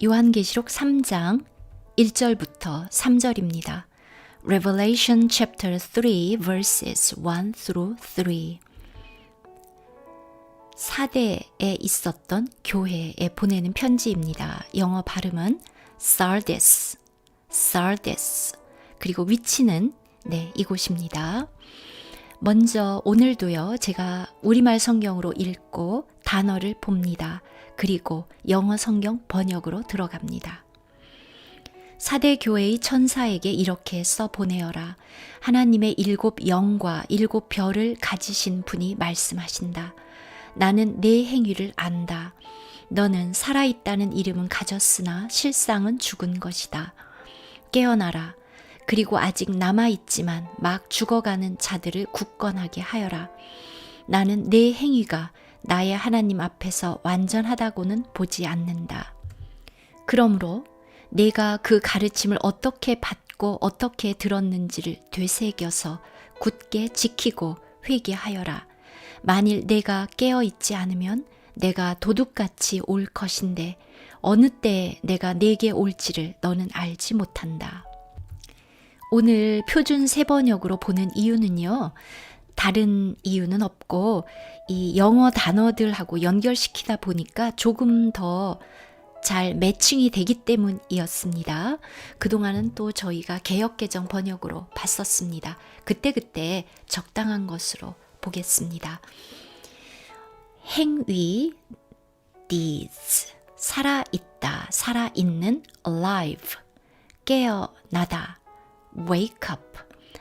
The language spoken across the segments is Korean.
요한계시록 3장 1절부터 3절입니다. Revelation chapter 3 verses 1 through 3. 사대에 있었던 교회에 보내는 편지입니다. 영어 발음은 Sardis, Sardis. 그리고 위치는 이곳입니다. 먼저 오늘도요, 제가 우리말 성경으로 읽고 단어를 봅니다. 그리고 영어 성경 번역으로 들어갑니다. 사대 교회의 천사에게 이렇게 써 보내어라. 하나님의 7 영과 7 별을 가지신 분이 말씀하신다. 나는 네 행위를 안다. 너는 살아있다는 이름은 가졌으나 실상은 죽은 것이다. 깨어나라. 그리고 아직 남아있지만 막 죽어가는 자들을 굳건하게 하여라. 나는 네 행위가 나의 하나님 앞에서 완전하다고는 보지 않는다. 그러므로 내가 그 가르침을 어떻게 받고 어떻게 들었는지를 되새겨서 굳게 지키고 회개하여라. 만일 내가 깨어있지 않으면 내가 도둑같이 올 것인데 어느 때에 내가 내게 올지를 너는 알지 못한다. 오늘 표준 세번역으로 보는 이유는요, 다른 이유는 없고 이 영어 단어들하고 연결시키다 보니까 조금 더 잘 매칭이 되기 때문이었습니다. 그동안은 또 저희가 개역개정 번역으로 봤었습니다. 그때그때 적당한 것으로 보겠습니다. 행위, deeds, 살아있다, 살아있는, alive, 깨어나다, wake up,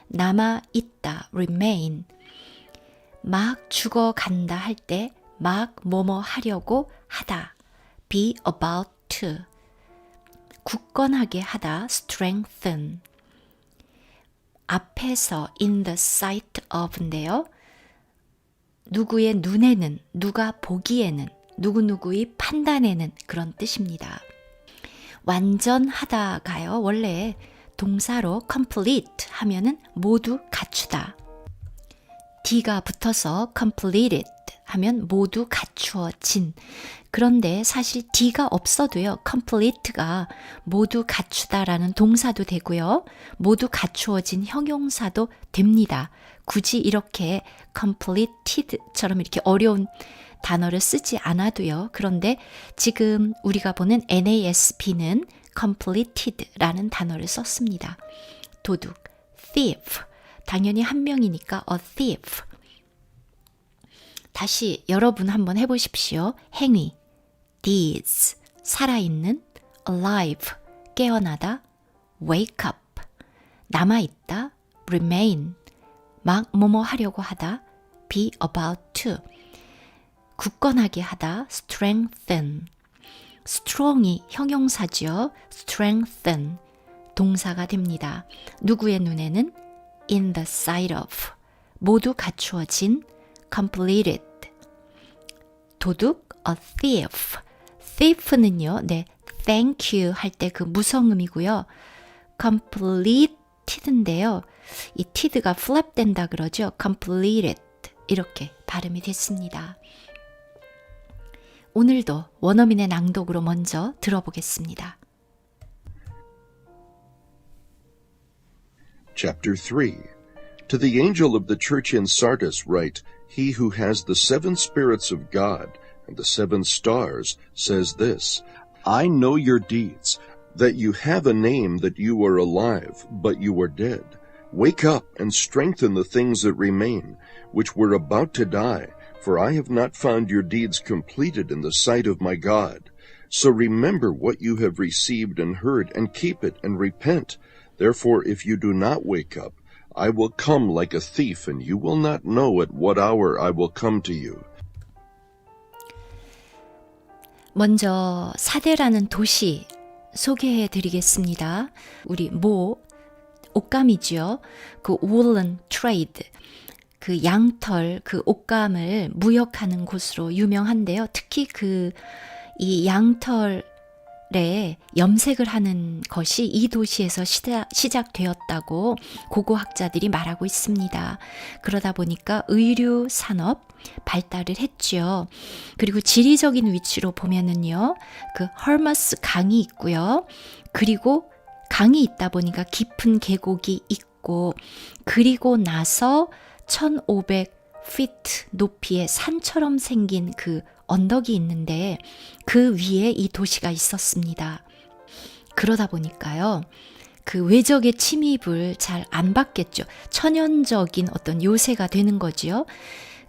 남아있다, remain, 막 죽어간다 할 때 막 뭐뭐 하려고 하다, be about to, 굳건하게 하다, strengthen, 앞에서 in the sight of인데요. 누구의 눈에는, 누가 보기에는, 누구누구의 판단에는 그런 뜻입니다. 완전하다가요, 원래 동사로 complete 하면은 모두 갖추다. D가 붙어서 completed 하면 모두 갖추어진. 그런데 사실 D가 없어도요, complete가 모두 갖추다라는 동사도 되고요, 모두 갖추어진 형용사도 됩니다. 굳이 이렇게 completed처럼 이렇게 어려운 단어를 쓰지 않아도요. 그런데 지금 우리가 보는 NASB는 completed라는 단어를 썼습니다. 도둑, thief, 당연히 한 명이니까 a thief. 다시 여러분 한번 해보십시오. 행위, deeds, 살아있는, alive, 깨어나다, wake up, 남아있다, remain, 막 뭐뭐 하려고 하다, be about to, 굳건하게 하다, strengthen, strong이 형용사죠. strengthen, 동사가 됩니다. 누구의 눈에는 in the sight of, 모두 갖추어진, completed, 도둑, a thief, thief는요, thank you 할 때 그 무성음이고요, completed인데요, 이 tid가 flap 된다 그러죠. completed, 이렇게 발음이 됐습니다. 오늘도 원어민의 낭독으로 먼저 들어보겠습니다. Chapter 3. To the angel of the church in Sardis write, He who has the 7 spirits of God and the 7 stars says this, I know your deeds, that you have a name that you are alive, but you are dead. Wake up and strengthen the things that remain, which were about to die, for I have not found your deeds completed in the sight of my God. So remember what you have received and heard, and keep it, and repent. Therefore, if you do not wake up, I will come like a thief, and you will not know at what hour I will come to you. 먼저 사대라는 도시 소개해 드리겠습니다. 우리 옷감이죠. 그 woolen trade, 그 양털, 그 옷감을 무역하는 곳으로 유명한데요. 특히 이 양털에 염색을 하는 것이 이 도시에서 시작되었다고 고고학자들이 말하고 있습니다. 그러다 보니까 의류 산업 발달을 했죠. 그리고 지리적인 위치로 보면은요, 그 헐머스 강이 있고요. 그리고 강이 있다 보니까 깊은 계곡이 있고, 그리고 나서 1500피트 높이의 산처럼 생긴 그 언덕이 있는데 그 위에 이 도시가 있었습니다. 그러다 보니까요, 그 외적의 침입을 잘 안 받겠죠. 천연적인 어떤 요새가 되는 거지요.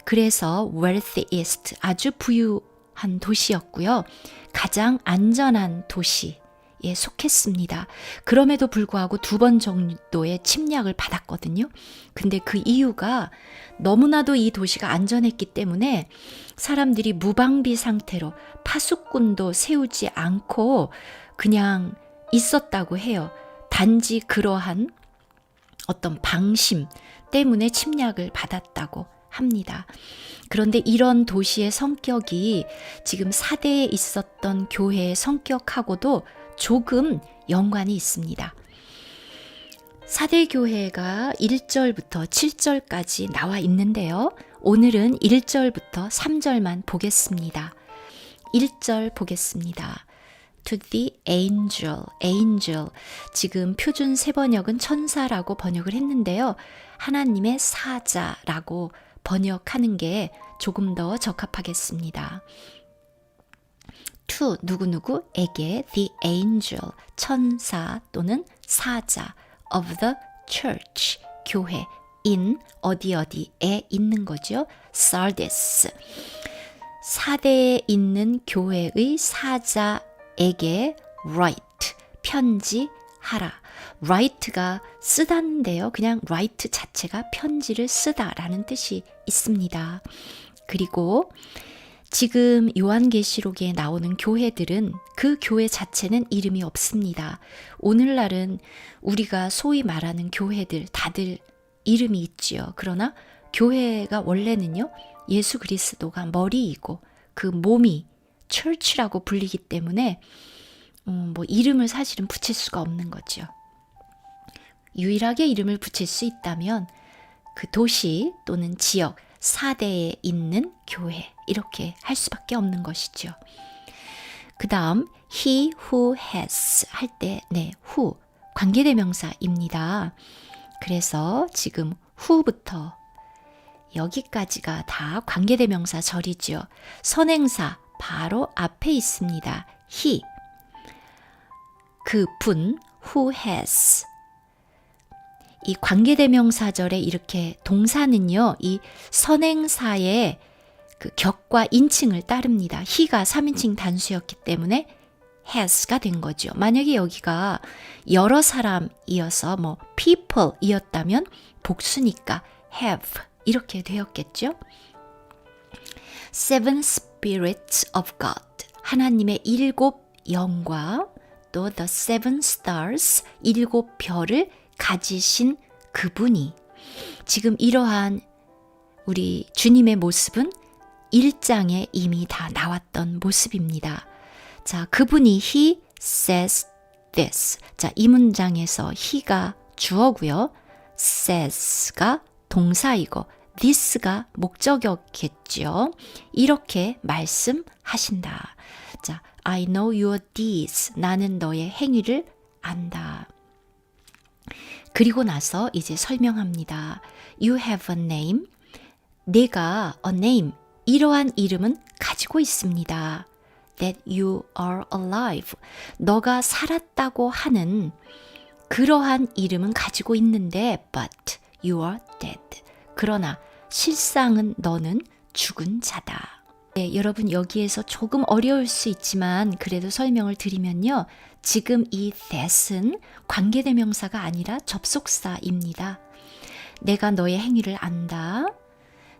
그래서 wealthiest, 아주 부유한 도시였고요. 가장 안전한 도시에 속했습니다. 그럼에도 불구하고 2번 정도의 침략을 받았거든요. 근데 그 이유가 너무나도 이 도시가 안전했기 때문에 사람들이 무방비 상태로 파수꾼도 세우지 않고 그냥 있었다고 해요. 단지 그러한 어떤 방심 때문에 침략을 받았다고 합니다. 그런데 이런 도시의 성격이 지금 사대에 있었던 교회의 성격하고도 조금 연관이 있습니다. 사대교회가 1절부터 7절까지 나와 있는데요. 오늘은 1절부터 3절만 보겠습니다. 1절 보겠습니다. To the angel, angel. 지금 표준 세번역은 천사라고 번역을 했는데요. 하나님의 사자라고 번역하는 게 조금 더 적합하겠습니다. to 누구누구에게 the angel, 천사 또는 사자 of the church, 교회, in 어디에 있는 거죠. Sardis, 사대에 있는 교회의 사자에게 write, 편지하라. write가 쓰다인데요. 그냥 write 자체가 편지를 쓰다라는 뜻이 있습니다. 그리고 지금 요한계시록에 나오는 교회들은 그 교회 자체는 이름이 없습니다. 오늘날은 우리가 소위 말하는 교회들 다들 이름이 있지요. 그러나 교회가 원래는요, 예수 그리스도가 머리이고 그 몸이 church라고 불리기 때문에 이름을 사실은 붙일 수가 없는 거죠. 유일하게 이름을 붙일 수 있다면 그 도시 또는 지역, 사대에 있는 교회, 이렇게 할 수밖에 없는 것이죠. 그 다음 he who has 할 때 who 관계대명사입니다. 그래서 지금 who부터 여기까지가 다 관계대명사 절이죠. 선행사 바로 앞에 있습니다. he, 그분 who has. 이 관계대명사절에 이렇게 동사는요, 이 선행사의 그 격과 인칭을 따릅니다. he가 3인칭 단수였기 때문에 has가 된 거죠. 만약에 여기가 여러 사람이어서 people 이었다면 복수니까 have 이렇게 되었겠죠. Seven spirits of God, 하나님의 7 영과 또 the seven stars, 7 별을 가지신 그분이, 지금 이러한 우리 주님의 모습은 1장에 이미 다 나왔던 모습입니다. 자, 그분이 he says this. 자, 이 문장에서 he가 주어고요. says가 동사이고 this가 목적어겠죠. 이렇게 말씀하신다. 자, I know your deeds. 나는 너의 행위를 안다. 그리고 나서 이제 설명합니다. You have a name. 내가 a name, 이러한 이름은 가지고 있습니다. That you are alive. 너가 살았다고 하는 그러한 이름은 가지고 있는데 but you are dead. 그러나 실상은 너는 죽은 자다. 네, 여러분 여기에서 조금 어려울 수 있지만 그래도 설명을 드리면요. 지금 이 that은 관계대명사가 아니라 접속사입니다. 내가 너의 행위를 안다.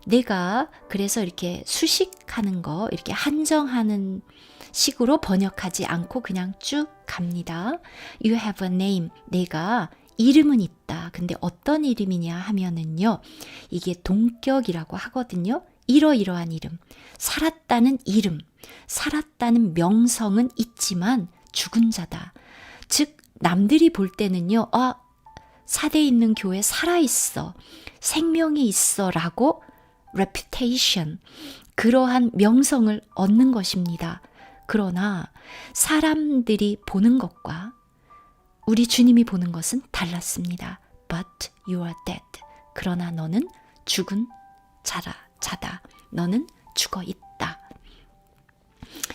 내가 그래서 이렇게 수식하는 거, 이렇게 한정하는 식으로 번역하지 않고 그냥 쭉 갑니다. You have a name. 내가 이름은 있다. 근데 어떤 이름이냐 하면은요. 이게 동격이라고 하거든요. 이러이러한 이름. 살았다는 이름. 살았다는 명성은 있지만 죽은 자다. 즉 남들이 볼 때는요. 사대에 있는 교회 살아있어. 생명이 있어 라고 reputation, 그러한 명성을 얻는 것입니다. 그러나 사람들이 보는 것과 우리 주님이 보는 것은 달랐습니다. But you are dead. 그러나 너는 죽은 자다. 너는 죽어 있다.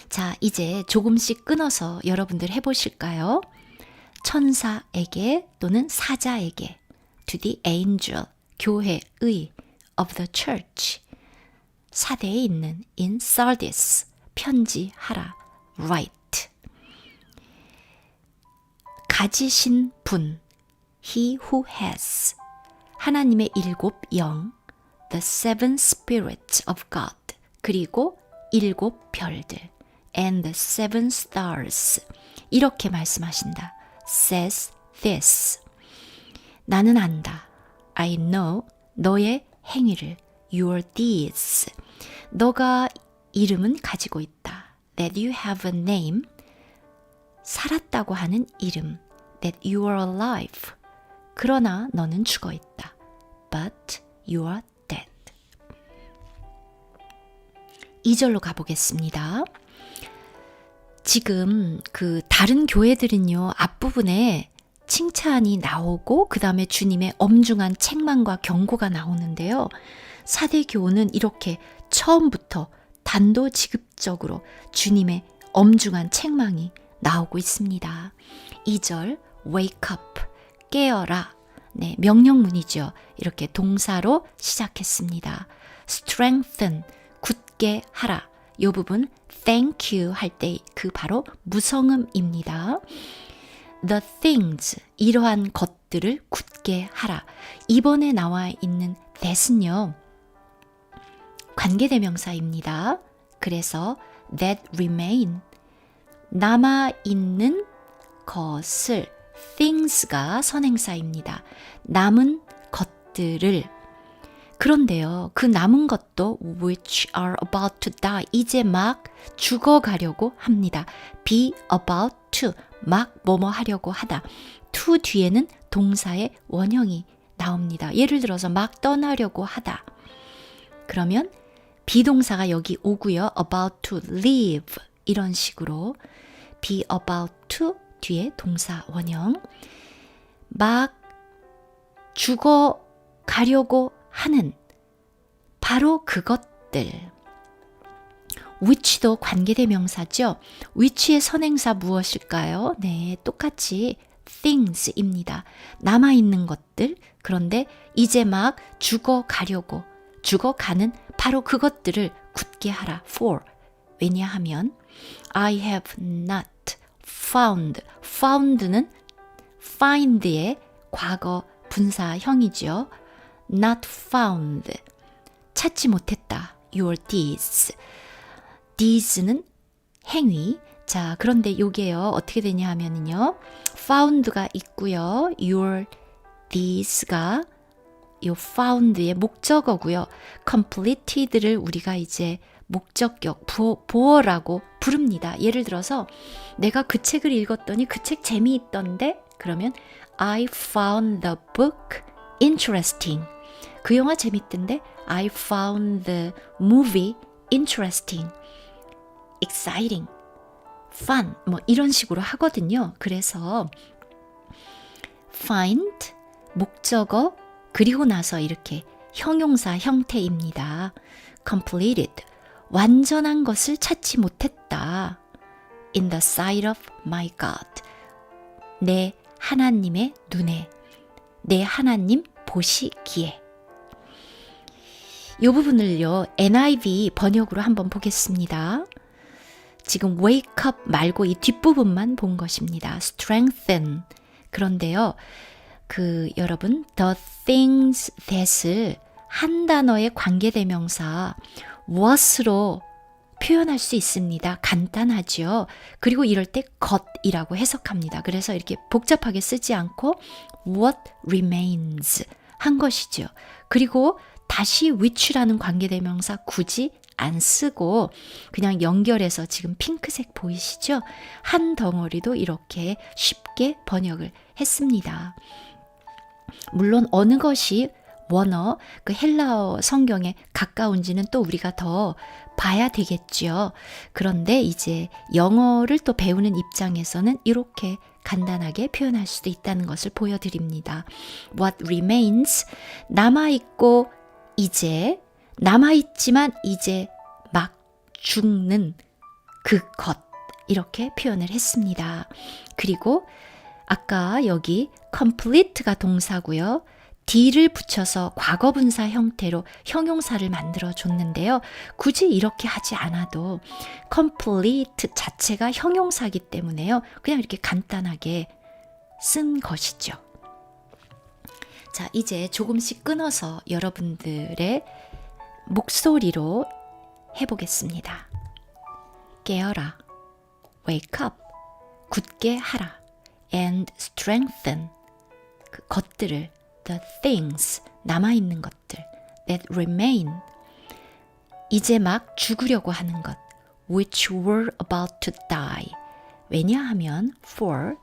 자, 이제 조금씩 끊어서 여러분들 해보실까요? 천사에게 또는 사자에게 to the angel, 교회의 of the church, 사대에 있는 in Sardis, 편지하라, write. 가지신 분, he who has, 하나님의 7 영, the 7 spirits of God, 그리고 7 별들, and the 7 stars, 이렇게 말씀하신다. says this. 나는 안다. I know 너의 행위를, your deeds. 너가 이름은 가지고 있다. That you have a name. 살았다고 하는 이름. That you are alive. 그러나 너는 죽어 있다. But you are dead. 2절로 가보겠습니다. 지금 그 다른 교회들은요, 앞부분에 칭찬이 나오고 그 다음에 주님의 엄중한 책망과 경고가 나오는데요. 사대교는 이렇게 처음부터 단도직입적으로 주님의 엄중한 책망이 나오고 있습니다. 2절 wake up, 깨어라. 네, 명령문이죠. 이렇게 동사로 시작했습니다. strengthen, 굳게 하라. 이 부분 thank you 할 때 그 바로 무성음입니다. The things, 이러한 것들을 굳게 하라. 이번에 나와 있는 that은요, 관계대명사입니다. 그래서 that remain, 남아있는 것을, things가 선행사입니다. 남은 것들을. 그런데요, 그 남은 것도 which are about to die, 이제 막 죽어가려고 합니다. be about to, 막 뭐뭐 하려고 하다. to 뒤에는 동사의 원형이 나옵니다. 예를 들어서 막 떠나려고 하다. 그러면 비동사가 여기 오고요. about to leave, 이런 식으로 be about to 뒤에 동사 원형. 막 죽어가려고 하는 바로 그것들. which도 관계대명사죠. which의 선행사 무엇일까요? 네, 똑같이 things입니다. 남아있는 것들. 그런데 이제 막 죽어가려고, 죽어가는 바로 그것들을 굳게 하라. for. 왜냐하면 I have not found. found는 find의 과거 분사형이죠. not found. 찾지 못했다. your deeds. deeds는 행위. 자, 그런데 요게요, 어떻게 되냐 하면은요, found가 있고요. your deeds가 요 found의 목적어고요. completed를 우리가 이제 목적격, 보어라고 부릅니다. 예를 들어서 내가 그 책을 읽었더니 그 책 재미있던데? 그러면 I found the book interesting. 그 영화 재밌던데? I found the movie interesting, exciting, fun, 뭐 이런 식으로 하거든요. 그래서 find, 목적어, 그리고 나서 이렇게 형용사 형태입니다. completed, 완전한 것을 찾지 못했다. in the sight of my God, 내 하나님의 눈에, 내 하나님 보시기에. 이 부분을요, NIV 번역으로 한번 보겠습니다. 지금 wake up 말고 이 뒷부분만 본 것입니다. strengthen. 그런데요, 여러분, the things that을 한 단어의 관계대명사 what으로 표현할 수 있습니다. 간단하죠. 그리고 이럴 때 것이라고 해석합니다. 그래서 이렇게 복잡하게 쓰지 않고 what remains 한 것이죠. 그리고 다시 which라는 관계대명사 굳이 안 쓰고 그냥 연결해서 지금 핑크색 보이시죠? 한 덩어리도 이렇게 쉽게 번역을 했습니다. 물론 어느 것이 원어, 그 헬라어 성경에 가까운지는 또 우리가 더 봐야 되겠죠. 그런데 이제 영어를 또 배우는 입장에서는 이렇게 간단하게 표현할 수도 있다는 것을 보여드립니다. What remains, 남아있고 이제, 남아있지만 이제 막 죽는 그 것, 이렇게 표현을 했습니다. 그리고 아까 여기 complete가 동사고요. d를 붙여서 과거분사 형태로 형용사를 만들어 줬는데요. 굳이 이렇게 하지 않아도 complete 자체가 형용사이기 때문에요. 그냥 이렇게 간단하게 쓴 것이죠. 자, 이제 조금씩 끊어서 여러분들의 목소리로 해보겠습니다. 깨어라, wake up, 굳게 하라, and strengthen, 그 것들을, the things, 남아있는 것들, that remain, 이제 막 죽으려고 하는 것, which were about to die. 왜냐하면 for,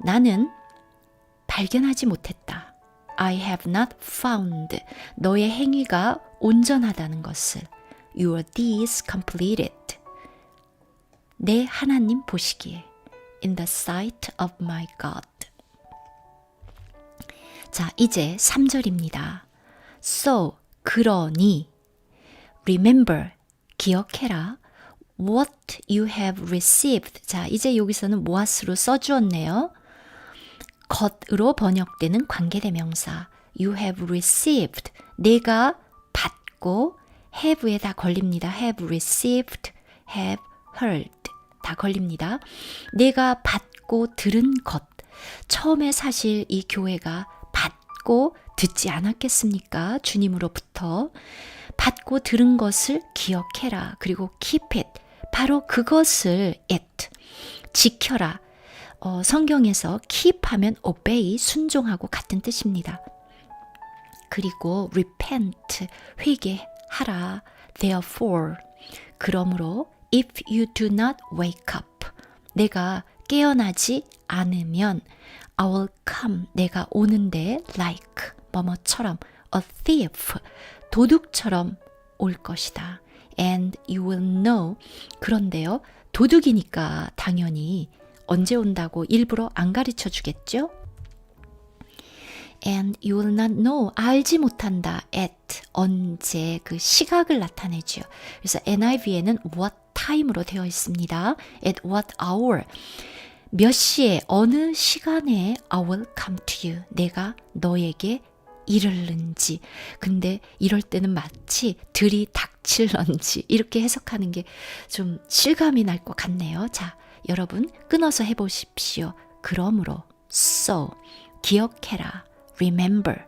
나는 발견하지 못했다. I have not found, 너의 행위가 온전하다는 것을. Your deeds completed, 내 하나님 보시기에. In the sight of my God. 자, 이제 3절입니다. So, 그러니, remember, 기억해라, what you have received. 자, 이제 여기서는 what으로 써주었네요. 것으로 번역되는 관계대명사. You have received. 내가 받고, have에 다 걸립니다. have received, have heard. 다 걸립니다. 내가 받고 들은 것. 처음에 사실 이 교회가 받고 듣지 않았겠습니까? 주님으로부터. 받고 들은 것을 기억해라. 그리고 keep it. 바로 그것을 it. 지켜라. 성경에서 keep 하면 obey, 순종하고 같은 뜻입니다. 그리고 repent, 회개하라. Therefore, 그러므로 if you do not wake up, 내가 깨어나지 않으면 I will come, 내가 오는데 like, 뭐뭐처럼 a thief, 도둑처럼 올 것이다. And you will know, 그런데요, 도둑이니까 당연히 언제 온다고 일부러 안 가르쳐 주겠죠? And you will not know, 알지 못한다. at, 언제, 그 시각을 나타내죠. 그래서 NIV에는 what time으로 되어 있습니다. at what hour, 몇 시에, 어느 시간에 I will come to you, 내가 너에게 이르는지. 근데 이럴 때는 마치 들이 닥칠런지 이렇게 해석하는 게 좀 실감이 날 것 같네요. 자, 여러분 끊어서 해보십시오. 그러므로 so, 기억해라, remember,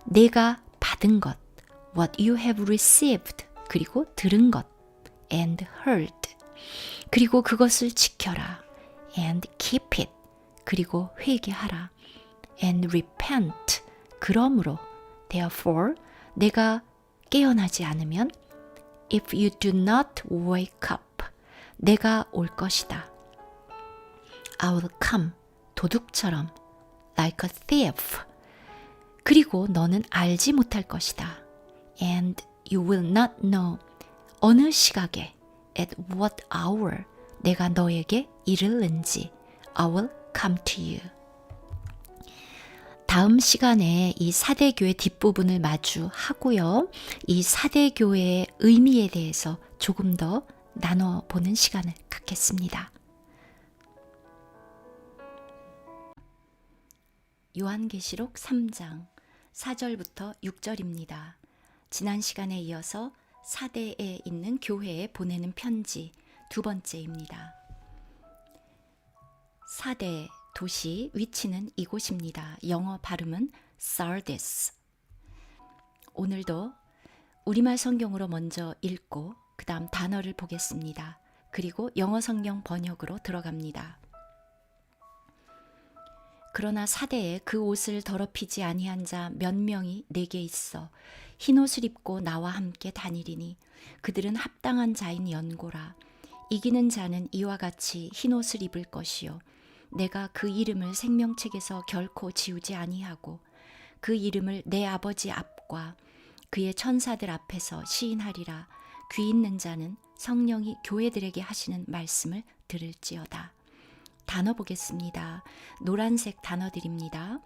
내가 받은 것, what you have received, 그리고 들은 것, and heard, 그리고 그것을 지켜라, and keep it, 그리고 회개하라, and repent, 그러므로, therefore, 내가 깨어나지 않으면, if you do not wake up, 내가 올 것이다. I will come, 도둑처럼, like a thief, 그리고 너는 알지 못할 것이다. And you will not know, 어느 시각에, at what hour, 내가 너에게 이르는지. I will come to you. 다음 시간에 이 사대교회 뒷부분을 마주하고요. 이 사대교회의 의미에 대해서 조금 더 나눠보는 시간을 갖겠습니다. 요한계시록 3장 4절부터 6절입니다. 지난 시간에 이어서 사대에 있는 교회에 보내는 편지 두 번째입니다. 사대 도시 위치는 이곳입니다. 영어 발음은 Sardis. 오늘도 우리말 성경으로 먼저 읽고 그 다음 단어를 보겠습니다. 그리고 영어 성경 번역으로 들어갑니다. 그러나 사대에 그 옷을 더럽히지 아니한 자 몇 명이 내게 있어 흰옷을 입고 나와 함께 다니리니 그들은 합당한 자인 연고라. 이기는 자는 이와 같이 흰옷을 입을 것이요 내가 그 이름을 생명책에서 결코 지우지 아니하고 그 이름을 내 아버지 앞과 그의 천사들 앞에서 시인하리라. 귀 있는 자는 성령이 교회들에게 하시는 말씀을 들을지어다. 단어 보겠습니다. 노란색 단어들입니다.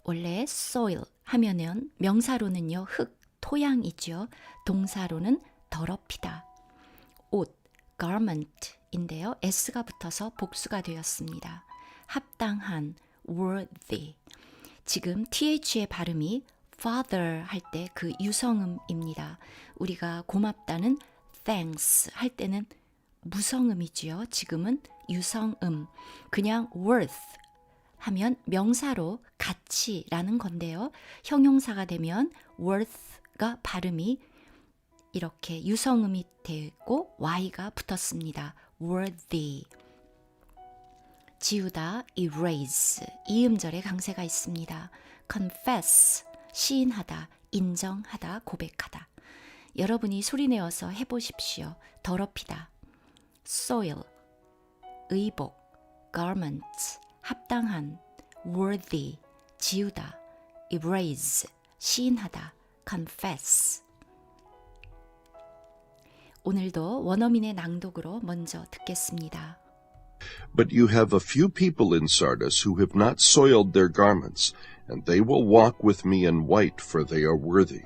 원래 soil 하면은 명사로는요 흙, 토양이죠. 동사로는 더럽히다. 옷, garment인데요. s가 붙어서 복수가 되었습니다. 합당한, worthy. 지금 th의 발음이 father 할 때 그 유성음입니다. 우리가 고맙다는 thanks 할 때는 무성음이지요. 지금은 유성음. 그냥 worth 하면 명사로 가치라는 건데요. 형용사가 되면 worth가 발음이 이렇게 유성음이 되고 y가 붙었습니다. worthy. 지우다, erase. 이 음절에 강세가 있습니다. confess, 시인하다, 인정하다, 고백하다. 여러분이 소리내어서 해보십시오. 더럽히다. soil, 의복, garment, 합당한, worthy, 지우다, erase, 시인하다, confess. 오늘도 원어민의 낭독으로 먼저 듣겠습니다. But you have a few people in Sardis who have not soiled their garments, and they will walk with me in white, for they are worthy.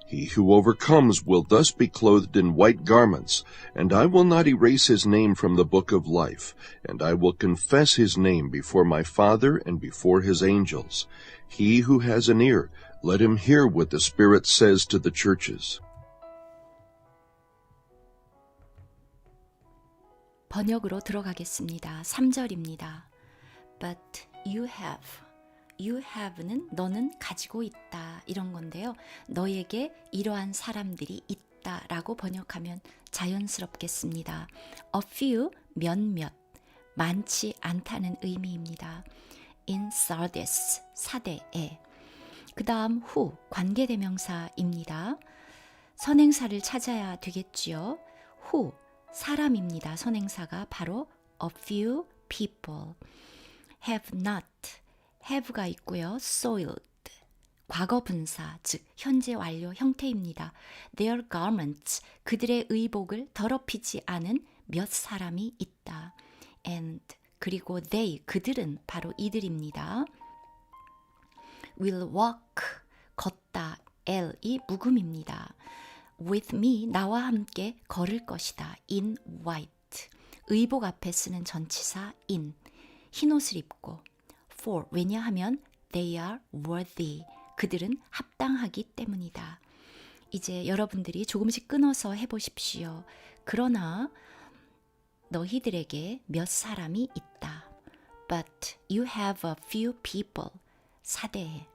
He who overcomes will thus be clothed in white garments, and I will not erase his name from the book of life, and I will confess his name before my Father and before his angels. He who has an ear, let him hear what the Spirit says to the churches. 번역으로 들어가겠습니다. 3절입니다. But you have는 너는 가지고 있다 이런 건데요. 너에게 이러한 사람들이 있다라고 번역하면 자연스럽겠습니다. A few, 몇몇, 많지 않다는 의미입니다. In Sardis, 사대에. 그 다음 who, 관계대명사입니다. 선행사를 찾아야 되겠지요. who, 사람입니다. 선행사가 바로 a few people. have not, have가 있고요. soiled, 과거 분사, 즉 현재 완료 형태입니다. their garments, 그들의 의복을 더럽히지 않은 몇 사람이 있다. and, 그리고 they, 그들은 바로 이들입니다. will walk, 걷다, l이 묵음입니다. with me, 나와 함께 걸을 것이다. in white, 의복 앞에 쓰는 전치사 in, 흰옷을 입고 for, 왜냐하면 they are worthy, 그들은 합당하기 때문이다. 이제 여러분들이 조금씩 끊어서 해보십시오. 그러나 너희들에게 몇 사람이 있다. But you have a few people, 사대에,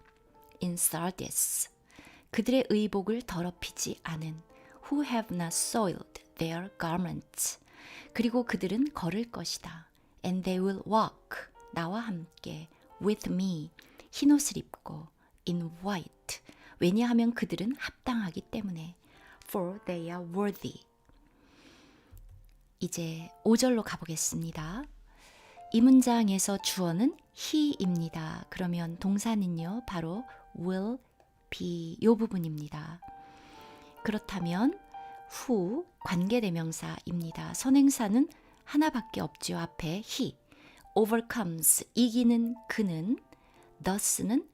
in Sardis, 그들의 의복을 더럽히지 않은, who have not soiled their garments, 그리고 그들은 걸을 것이다. And they will walk, 나와 함께, with me, 흰옷을 입고, in white, 왜냐하면 그들은 합당하기 때문에, for they are worthy. 이제 5절로 가보겠습니다. 이 문장에서 주어는 he입니다. 그러면 동사는요, 바로 will be, 이 부분입니다. 그렇다면 who, 관계대명사입니다. 선행사는 하나밖에 없죠. 앞에 he, overcomes, 이기는 그는, thus는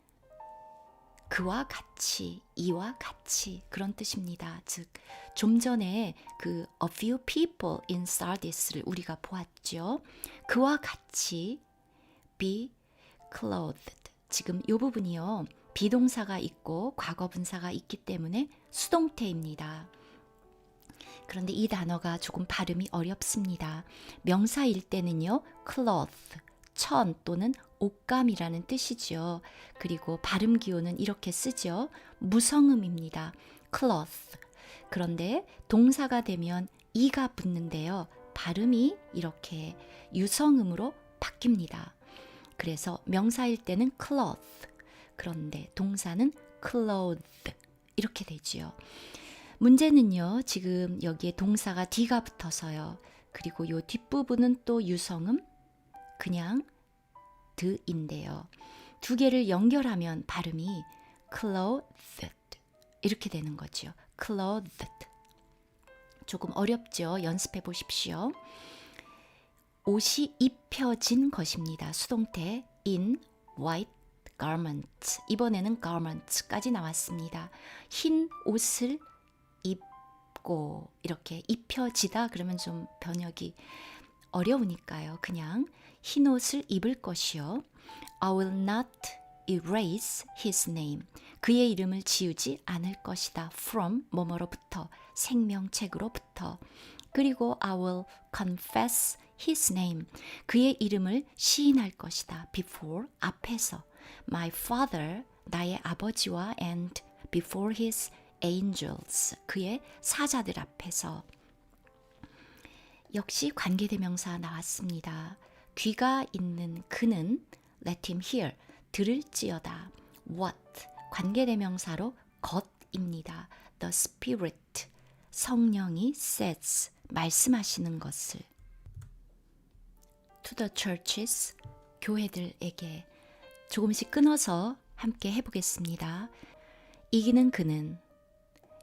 그와 같이, 이와 같이, 그런 뜻입니다. 즉, 좀 전에 그 a few people in Sardis를 우리가 보았죠. 그와 같이 be clothed. 지금 이 부분이요. 비동사가 있고 과거분사가 있기 때문에 수동태입니다. 그런데 이 단어가 조금 발음이 어렵습니다. 명사일 때는요, cloth, 천 또는 옷감이라는 뜻이죠. 그리고 발음 기호는 이렇게 쓰죠. 무성음입니다. cloth. 그런데 동사가 되면 이가 붙는데요. 발음이 이렇게 유성음으로 바뀝니다. 그래서 명사일 때는 cloth. 그런데 동사는 clothed 이렇게 되지요. 문제는요. 지금 여기에 동사가 D가 붙어서요. 그리고 요 뒷부분은 또 유성음 그냥 드인데요. 두 개를 연결하면 발음이 clothed 이렇게 되는 거죠. clothed. 조금 어렵죠. 연습해 보십시오. 옷이 입혀진 것입니다. 수동태 in white garments. 이번에는 garments까지 나왔습니다. 흰 옷을 입고 이렇게 입혀지다 그러면 좀 번역이 어려우니까요. 그냥 흰 옷을 입을 것이요. I will not erase his name. 그의 이름을 지우지 않을 것이다. From 뭐뭐로부터 생명책으로부터. 그리고 I will confess his name. 그의 이름을 시인할 것이다. Before 앞에서 my father 나의 아버지와 and before his angels 그의 사자들 앞에서. 역시 관계대명사 나왔습니다. 귀가 있는 그는 let him hear 들을지어다. what 관계대명사로 것입니다. the spirit 성령이 says 말씀하시는 것을. to the churches 교회들에게 조금씩 끊어서 함께 해보겠습니다. 이기는 그는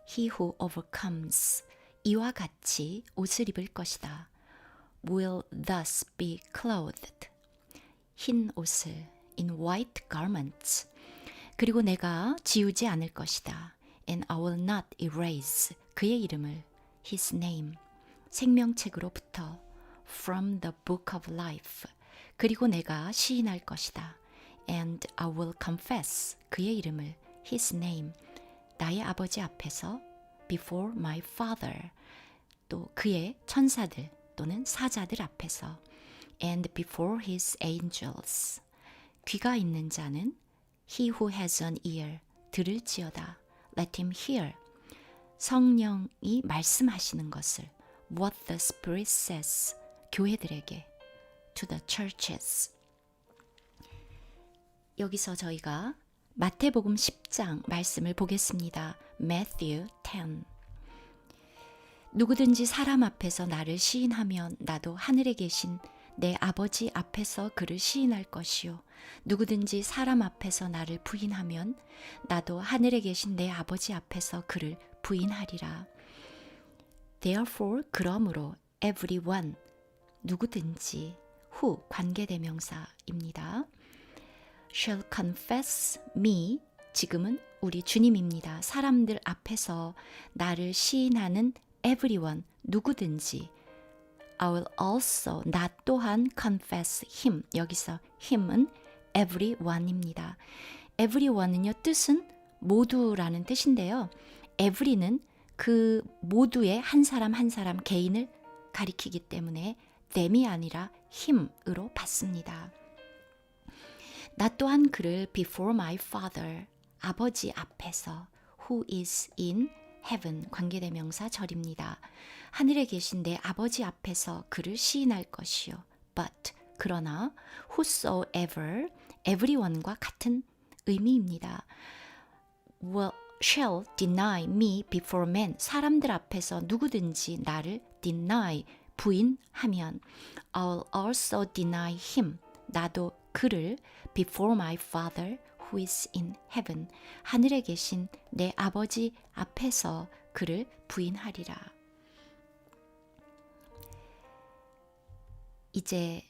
he who overcomes 이와 같이 옷을 입을 것이다. will thus be clothed 흰 옷을 in white garments 그리고 내가 지우지 않을 것이다. and I will not erase 그의 이름을 his name 생명책으로부터 from the book of life 그리고 내가 시인할 것이다. and I will confess 그의 이름을 his name 나의 아버지 앞에서 before my father 또 그의 천사들 또는 사자들 앞에서 and before his angels 귀가 있는 자는 he who has an ear 들을지어다. let him hear 성령이 말씀하시는 것을 what the Spirit says 교회들에게 to the churches. 여기서 저희가 마태복음 10장 말씀을 보겠습니다. Matthew 10. 누구든지 사람 앞에서 나를 시인하면 나도 하늘에 계신 내 아버지 앞에서 그를 시인할 것이요. 누구든지 사람 앞에서 나를 부인하면 나도 하늘에 계신 내 아버지 앞에서 그를 부인하리라. Therefore, 그러므로 everyone, 누구든지 who 관계대명사입니다. shall confess me, 지금은 우리 주님입니다. 사람들 앞에서 나를 시인하는 everyone, 누구든지 I will also, 나 또한 confess him. 여기서 him은 everyone입니다. everyone은요, 뜻은 모두라는 뜻인데요. every는 그 모두의 한 사람 한 사람 개인을 가리키기 때문에 them이 아니라 him으로 받습니다. 나 또한 그를 before my father, 아버지 앞에서 who is in heaven 관계대명사 절입니다. 하늘에 계신 내 아버지 앞에서 그를 시인할 것이요. But 그러나 whosoever everyone과 같은 의미입니다. Will, shall deny me before men 사람들 앞에서 누구든지 나를 deny 부인하면 I'll also deny him 나도 그를 before my father who is in heaven 하늘에 계신 내 아버지 앞에서 그를 부인하리라. 이제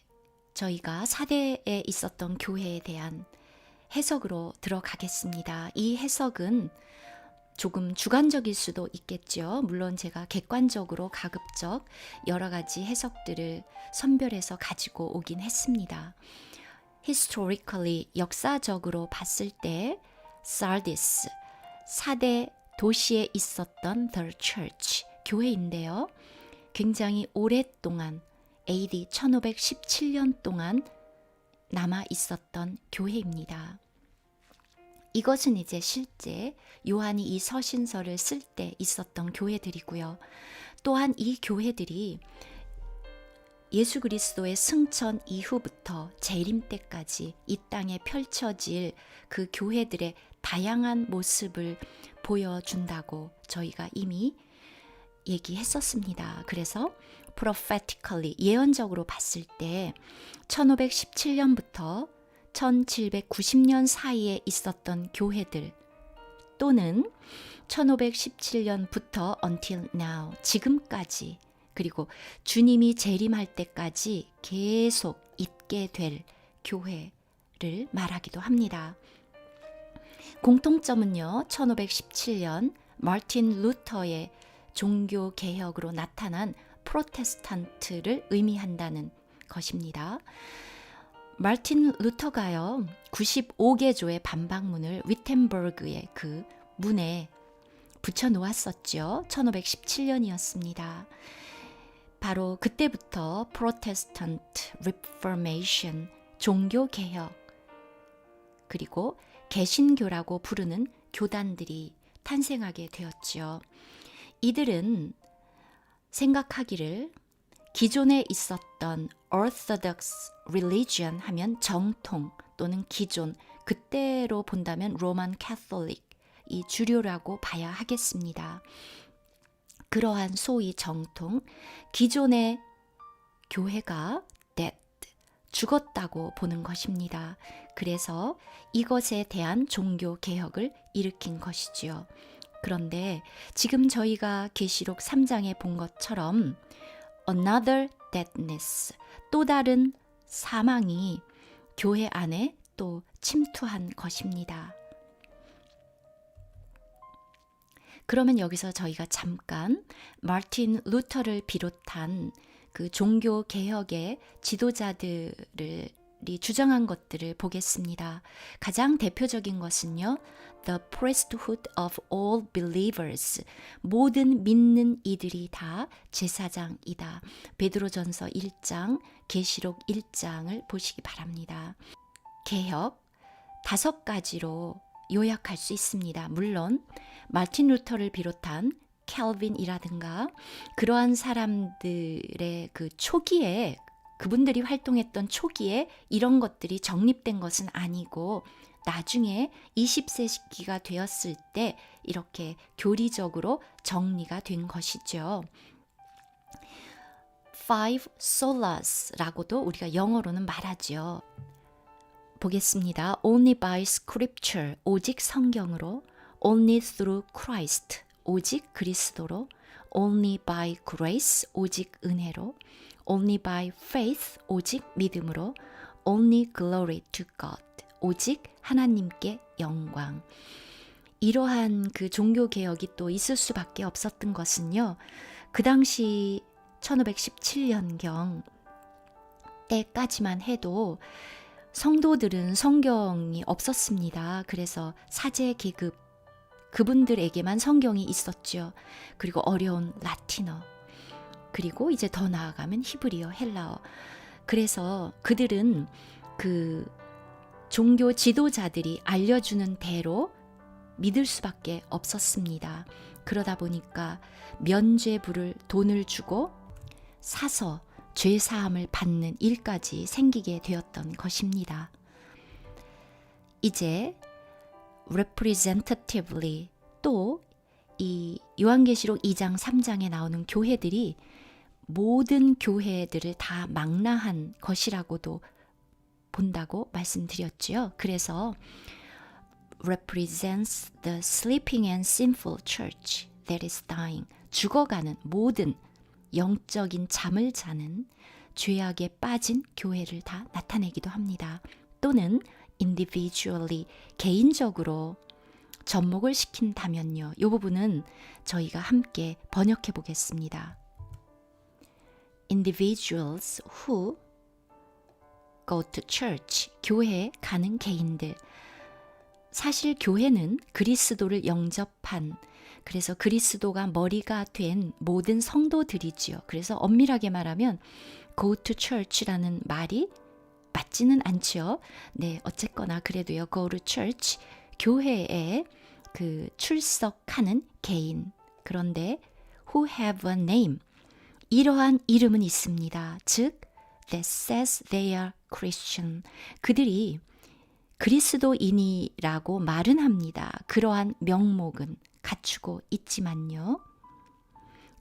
저희가 사대에 있었던 교회에 대한 해석으로 들어가겠습니다. 이 해석은 조금 주관적일 수도 있겠죠. 물론 제가 객관적으로 가급적 여러 가지 해석들을 선별해서 가지고 오긴 했습니다. historically 역사적으로 봤을 때 Sardis 사대 도시에 있었던 the church 교회인데요. 굉장히 오랫동안 AD 1517년 동안 남아 있었던 교회입니다. 이것은 이제 실제 요한이 이 서신서를 쓸 때 있었던 교회들이고요. 또한 이 교회들이 예수 그리스도의 승천 이후부터 재림 때까지 이 땅에 펼쳐질 그 교회들의 다양한 모습을 보여준다고 저희가 이미 얘기했었습니다. 그래서 prophetically 예언적으로 봤을 때 1517년부터 1790년 사이에 있었던 교회들 또는 1517년부터 until now 지금까지 그리고 주님이 재림할 때까지 계속 있게 될 교회를 말하기도 합니다. 공통점은요. 1517년 마틴 루터의 종교 개혁으로 나타난 프로테스탄트를 의미한다는 것입니다. 마틴 루터가요. 95개조의 반박문을 위텐버그의 그 문에 붙여 놓았었죠. 1517년이었습니다. 바로 그때부터 프로테스탄트 리포메이션 종교 개혁 그리고 개신교라고 부르는 교단들이 탄생하게 되었지요. 이들은 생각하기를 기존에 있었던 Orthodox religion 하면 정통 또는 기존, 그때로 본다면 Roman Catholic, 이 주류라고 봐야 하겠습니다. 그러한 소위 정통, 기존의 교회가 dead, 죽었다고 보는 것입니다. 그래서 이것에 대한 종교 개혁을 일으킨 것이지요. 그런데 지금 저희가 계시록 3장에 본 것처럼 another deadness, 또 다른 사망이 교회 안에 또 침투한 것입니다. 그러면 여기서 저희가 잠깐 마틴 루터를 비롯한 그 종교 개혁의 지도자들이 주장한 것들을 보겠습니다. 가장 대표적인 것은요. The priesthood of all believers. 모든 믿는 이들이 다 제사장이다. 베드로전서 1장, 계시록 1장을 보시기 바랍니다. 개혁 5가지로 요약할 수 있습니다. 물론 마틴 루터를 비롯한 캘빈이라든가 그러한 사람들의 그 초기에 그분들이 활동했던 초기에 이런 것들이 정립된 것은 아니고 나중에 20세기가 되었을 때 이렇게 교리적으로 정리가 된 것이죠. Five solas라고도 우리가 영어로는 말하죠. 보겠습니다. Only by scripture, 오직 성경으로, only through Christ, 오직 그리스도로, only by grace, 오직 은혜로, only by faith, 오직 믿음으로, only glory to God, 오직 하나님께 영광. 이러한 그 종교개혁이 또 있을 수밖에 없었던 것은요. 그 당시 1517년경 때까지만 해도 성도들은 성경이 없었습니다. 그래서 사제 계급, 그분들에게만 성경이 있었죠. 그리고 어려운 라틴어, 그리고 이제 더 나아가면 히브리어, 헬라어. 그래서 그들은 그 종교 지도자들이 알려주는 대로 믿을 수밖에 없었습니다. 그러다 보니까 면죄부를 돈을 주고 사서 죄사함을 받는 일까지 생기게 되었던 것입니다. 이제 representatively 또 이 요한계시록 2장 3장에 나오는 교회들이 모든 교회들을 다 망라한 것이라고도 본다고 말씀드렸지요. 그래서 represents the sleeping and sinful church that is dying. 죽어가는 모든 영적인 잠을 자는 죄악에 빠진 교회를 다 나타내기도 합니다. 또는 individually, 개인적으로 접목을 시킨다면요. 이 부분은 저희가 함께 번역해 보겠습니다. Individuals who go to church, 교회에 가는 개인들. 사실 교회는 그리스도를 영접한, 그래서 그리스도가 머리가 된 모든 성도들이지요. 그래서 엄밀하게 말하면 go to church라는 말이 맞지는 않죠. 네, 어쨌거나 그래도요. go to church, 교회에 그 출석하는 개인. 그런데 who have a name, 이러한 이름은 있습니다. 즉, that says they are Christian. 그들이 그리스도인이라고 말은 합니다. 그러한 명목은 갖추고 있지만요.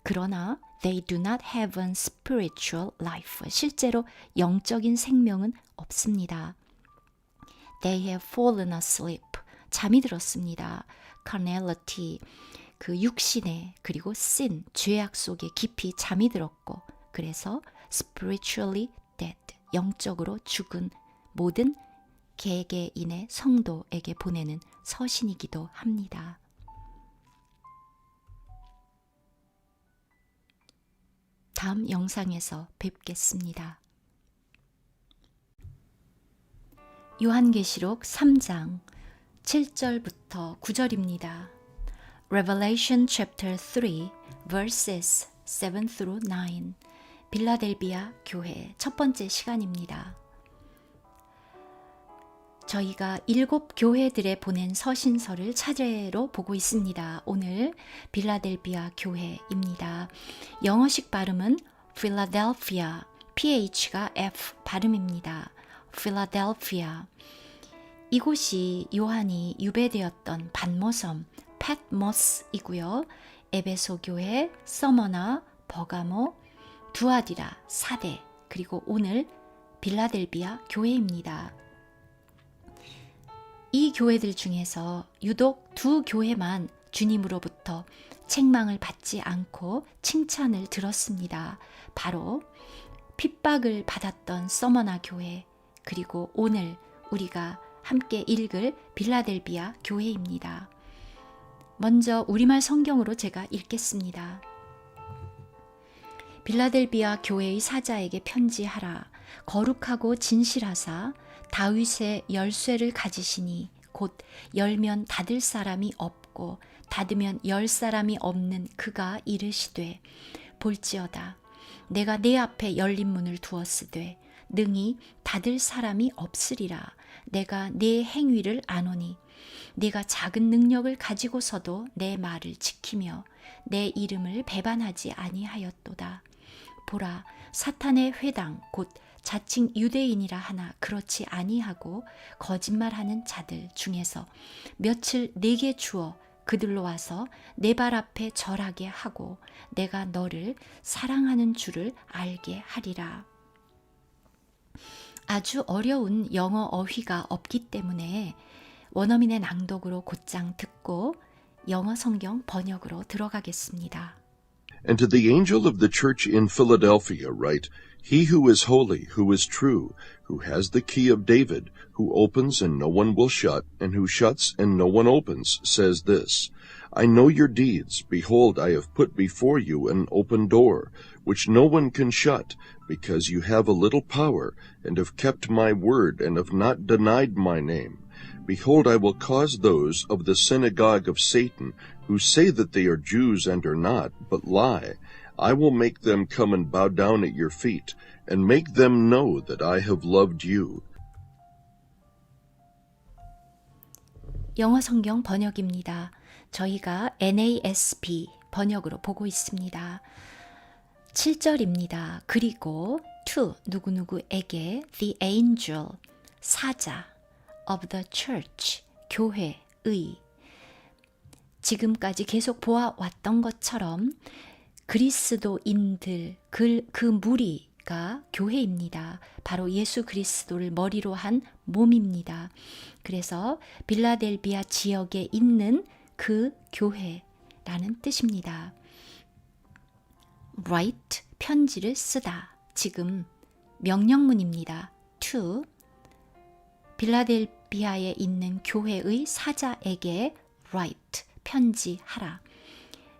그러나 they do not have a spiritual life. 실제로 영적인 생명은 없습니다. They have fallen asleep. 잠이 들었습니다. carnality, 그 육신에, 그리고 sin, 죄악 속에 깊이 잠이 들었고, 그래서 spiritually dead, 영적으로 죽은 모든 개개인의 성도에게 보내는 서신이기도 합니다. 다음 영상에서 뵙겠습니다. 요한계시록 3장 7절부터 9절입니다. Revelation chapter 3 verses 7 through 9. 빌라델비아 교회 첫 번째 시간입니다. 저희가 7 교회들에 보낸 서신서를 차례로 보고 있습니다. 오늘 빌라델비아 교회입니다. 영어식 발음은 Philadelphia, PH가 F 발음입니다. Philadelphia. 이곳이 요한이 유배되었던 반모섬 팻모스이고요. 에베소 교회, 서머나, 버가모, 두아디라, 사대, 그리고 오늘 빌라델비아 교회입니다. 이 교회들 중에서 유독 2 교회만 주님으로부터 책망을 받지 않고 칭찬을 들었습니다. 바로 핍박을 받았던 서머나 교회, 그리고 오늘 우리가 함께 읽을 빌라델비아 교회입니다. 먼저 우리말 성경으로 제가 읽겠습니다. 빌라델비아 교회의 사자에게 편지하라. 거룩하고 진실하사 다윗의 열쇠를 가지시니 곧 열면 닫을 사람이 없고 닫으면 열 사람이 없는 그가 이르시되 볼지어다 내가 내 앞에 열린 문을 두었으되 능히 닫을 사람이 없으리라. 내가 네 행위를 아노니 네가 작은 능력을 가지고서도 내 말을 지키며 내 이름을 배반하지 아니하였도다. 보라, 사탄의 회당 곧 자칭 유대인이라 하나 그렇지 아니하고 거짓말하는 자들 중에서 며칠 내게 주어 그들로 와서 내 발 앞에 절하게 하고 내가 너를 사랑하는 줄을 알게 하리라. 아주 어려운 영어 어휘가 없기 때문에 원어민의 낭독으로 곧장 듣고 영어 성경 번역으로 들어가겠습니다. And to the angel of the church in Philadelphia write, He who is holy, who is true, who has the key of David, who opens and no one will shut, and who shuts and no one opens, says this, I know your deeds. Behold, I have put before you an open door, which no one can shut, because you have a little power, and have kept my word, and have not denied my name. Behold, I will cause those of the synagogue of Satan, who say that they are Jews and are not, but lie. I will make them come and bow down at your feet, and make them know that I have loved you. 영어 성경 번역입니다. 저희가 NASB 번역으로 보고 있습니다. 7절입니다. 그리고 to 누구누구에게 the angel 사자 of the church 교회의 지금까지 계속 보아왔던 것처럼 그리스도인들 그 무리가 교회입니다. 바로 예수 그리스도를 머리로 한 몸입니다. 그래서 빌라델비아 지역에 있는 그 교회라는 뜻입니다. write 편지를 쓰다. 지금 명령문입니다. to 빌라델비아에 있는 교회의 사자에게 write 편지하라.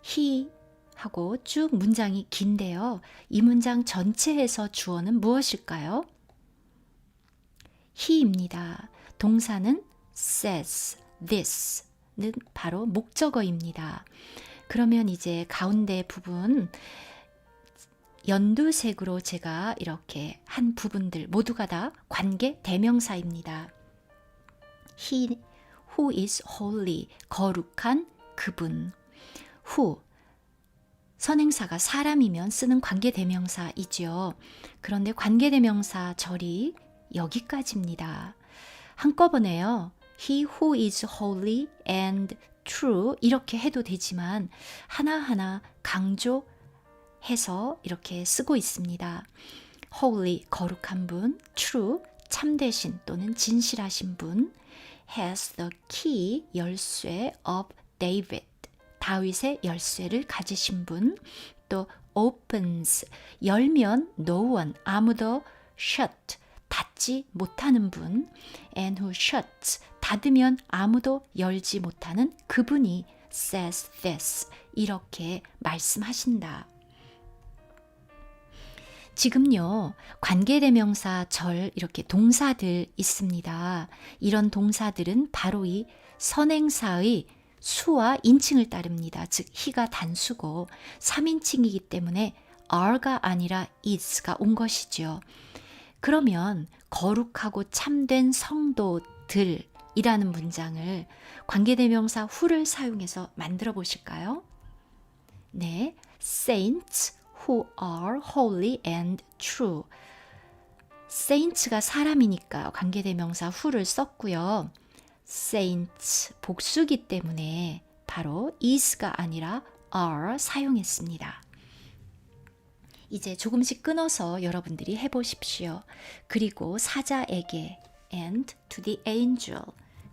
he 하고 쭉 문장이 긴데요. 이 문장 전체에서 주어는 무엇일까요? he입니다. 동사는 says, this는 바로 목적어입니다. 그러면 이제 가운데 부분 연두색으로 제가 이렇게 한 부분들 모두가 다 관계 대명사입니다. He who is holy, 거룩한 그분. who 선행사가 사람이면 쓰는 관계대명사이죠. 그런데 관계대명사 절이 여기까지입니다. 한꺼번에요. He who is holy and true 이렇게 해도 되지만 하나하나 강조해서 이렇게 쓰고 있습니다. holy 거룩한 분, true 참되신 또는 진실하신 분, has the key 열쇠 of David 다윗의 열쇠를 가지신 분, 또 opens 열면 no one 아무도 shut 닫지 못하는 분, and who shuts 닫으면 아무도 열지 못하는 그분이 says this 이렇게 말씀하신다. 지금요, 관계대명사 절 이렇게 동사들 있습니다. 이런 동사들은 바로 이 선행사의 수와 인칭을 따릅니다. 즉 he가 단수고 3인칭이기 때문에 are가 아니라 is가 온 것이죠. 그러면 거룩하고 참된 성도들이라는 문장을 관계대명사 who를 사용해서 만들어 보실까요? 네, saints who are holy and true. saints가 사람이니까 관계대명사 who를 썼고요. saints 복수기 때문에 바로 is가 아니라 are 사용했습니다. 이제 조금씩 끊어서 여러분들이 해보십시오. 그리고 사자에게 and to the angel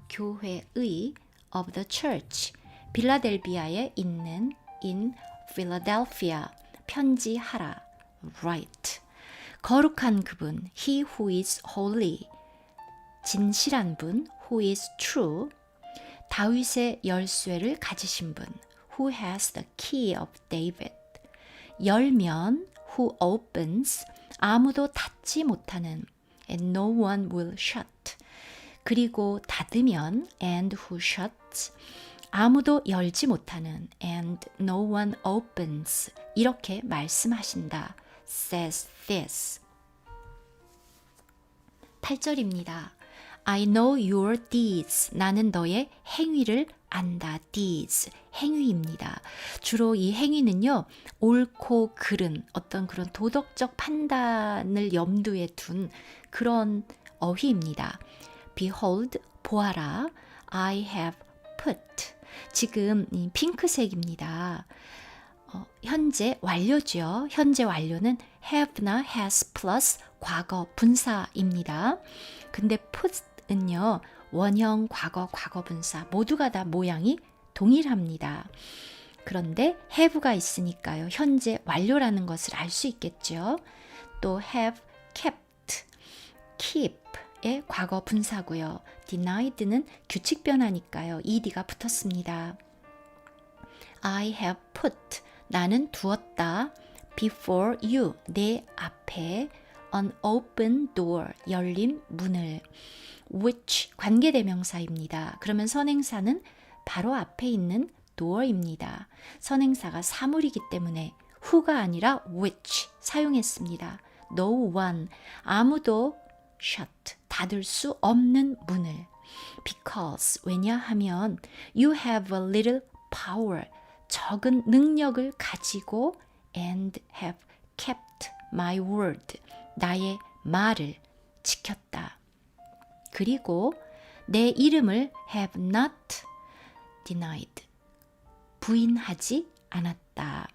교회의 of the church 빌라델비아에 있는 in Philadelphia 편지하라 write 거룩한 그분 he who is holy 진실한 분 who is true 다윗의 열쇠를 가지신 분 who has the key of David 열면 who opens 아무도 닫지 못하는 and no one will shut 그리고 닫으면 and who shuts 아무도 열지 못하는 and no one opens 이렇게 말씀하신다. says this. 8절입니다. I know your deeds. 나는 너의 행위를 안다. deeds. 행위입니다. 주로 이 행위는요. 옳고 그른 어떤 그런 도덕적 판단을 염두에 둔 그런 어휘입니다. Behold, 보아라. I have put. 지금 이 핑크색입니다. 현재 완료죠. 현재 완료는 have나 has 플러스 과거 분사입니다. 근데 put은요. 원형, 과거, 과거 분사 모두가 다 모양이 동일합니다. 그런데 have가 있으니까요. 현재 완료라는 것을 알 수 있겠죠. 또 have kept, keep의 과거 분사고요. denied는 규칙 변화니까요. ed가 붙었습니다. I have put 나는 두었다 before you 내 앞에 an open door 열린 문을 which 관계대명사입니다. 그러면 선행사는 바로 앞에 있는 door입니다. 선행사가 사물이기 때문에 who가 아니라 which 사용했습니다. No one 아무도 shut 닫을 수 없는 문을 because 왜냐하면 you have a little power 적은 능력을 가지고 and have kept my word 나의 말을 지켰다. 그리고 내 이름을 have not denied 부인하지 않았다.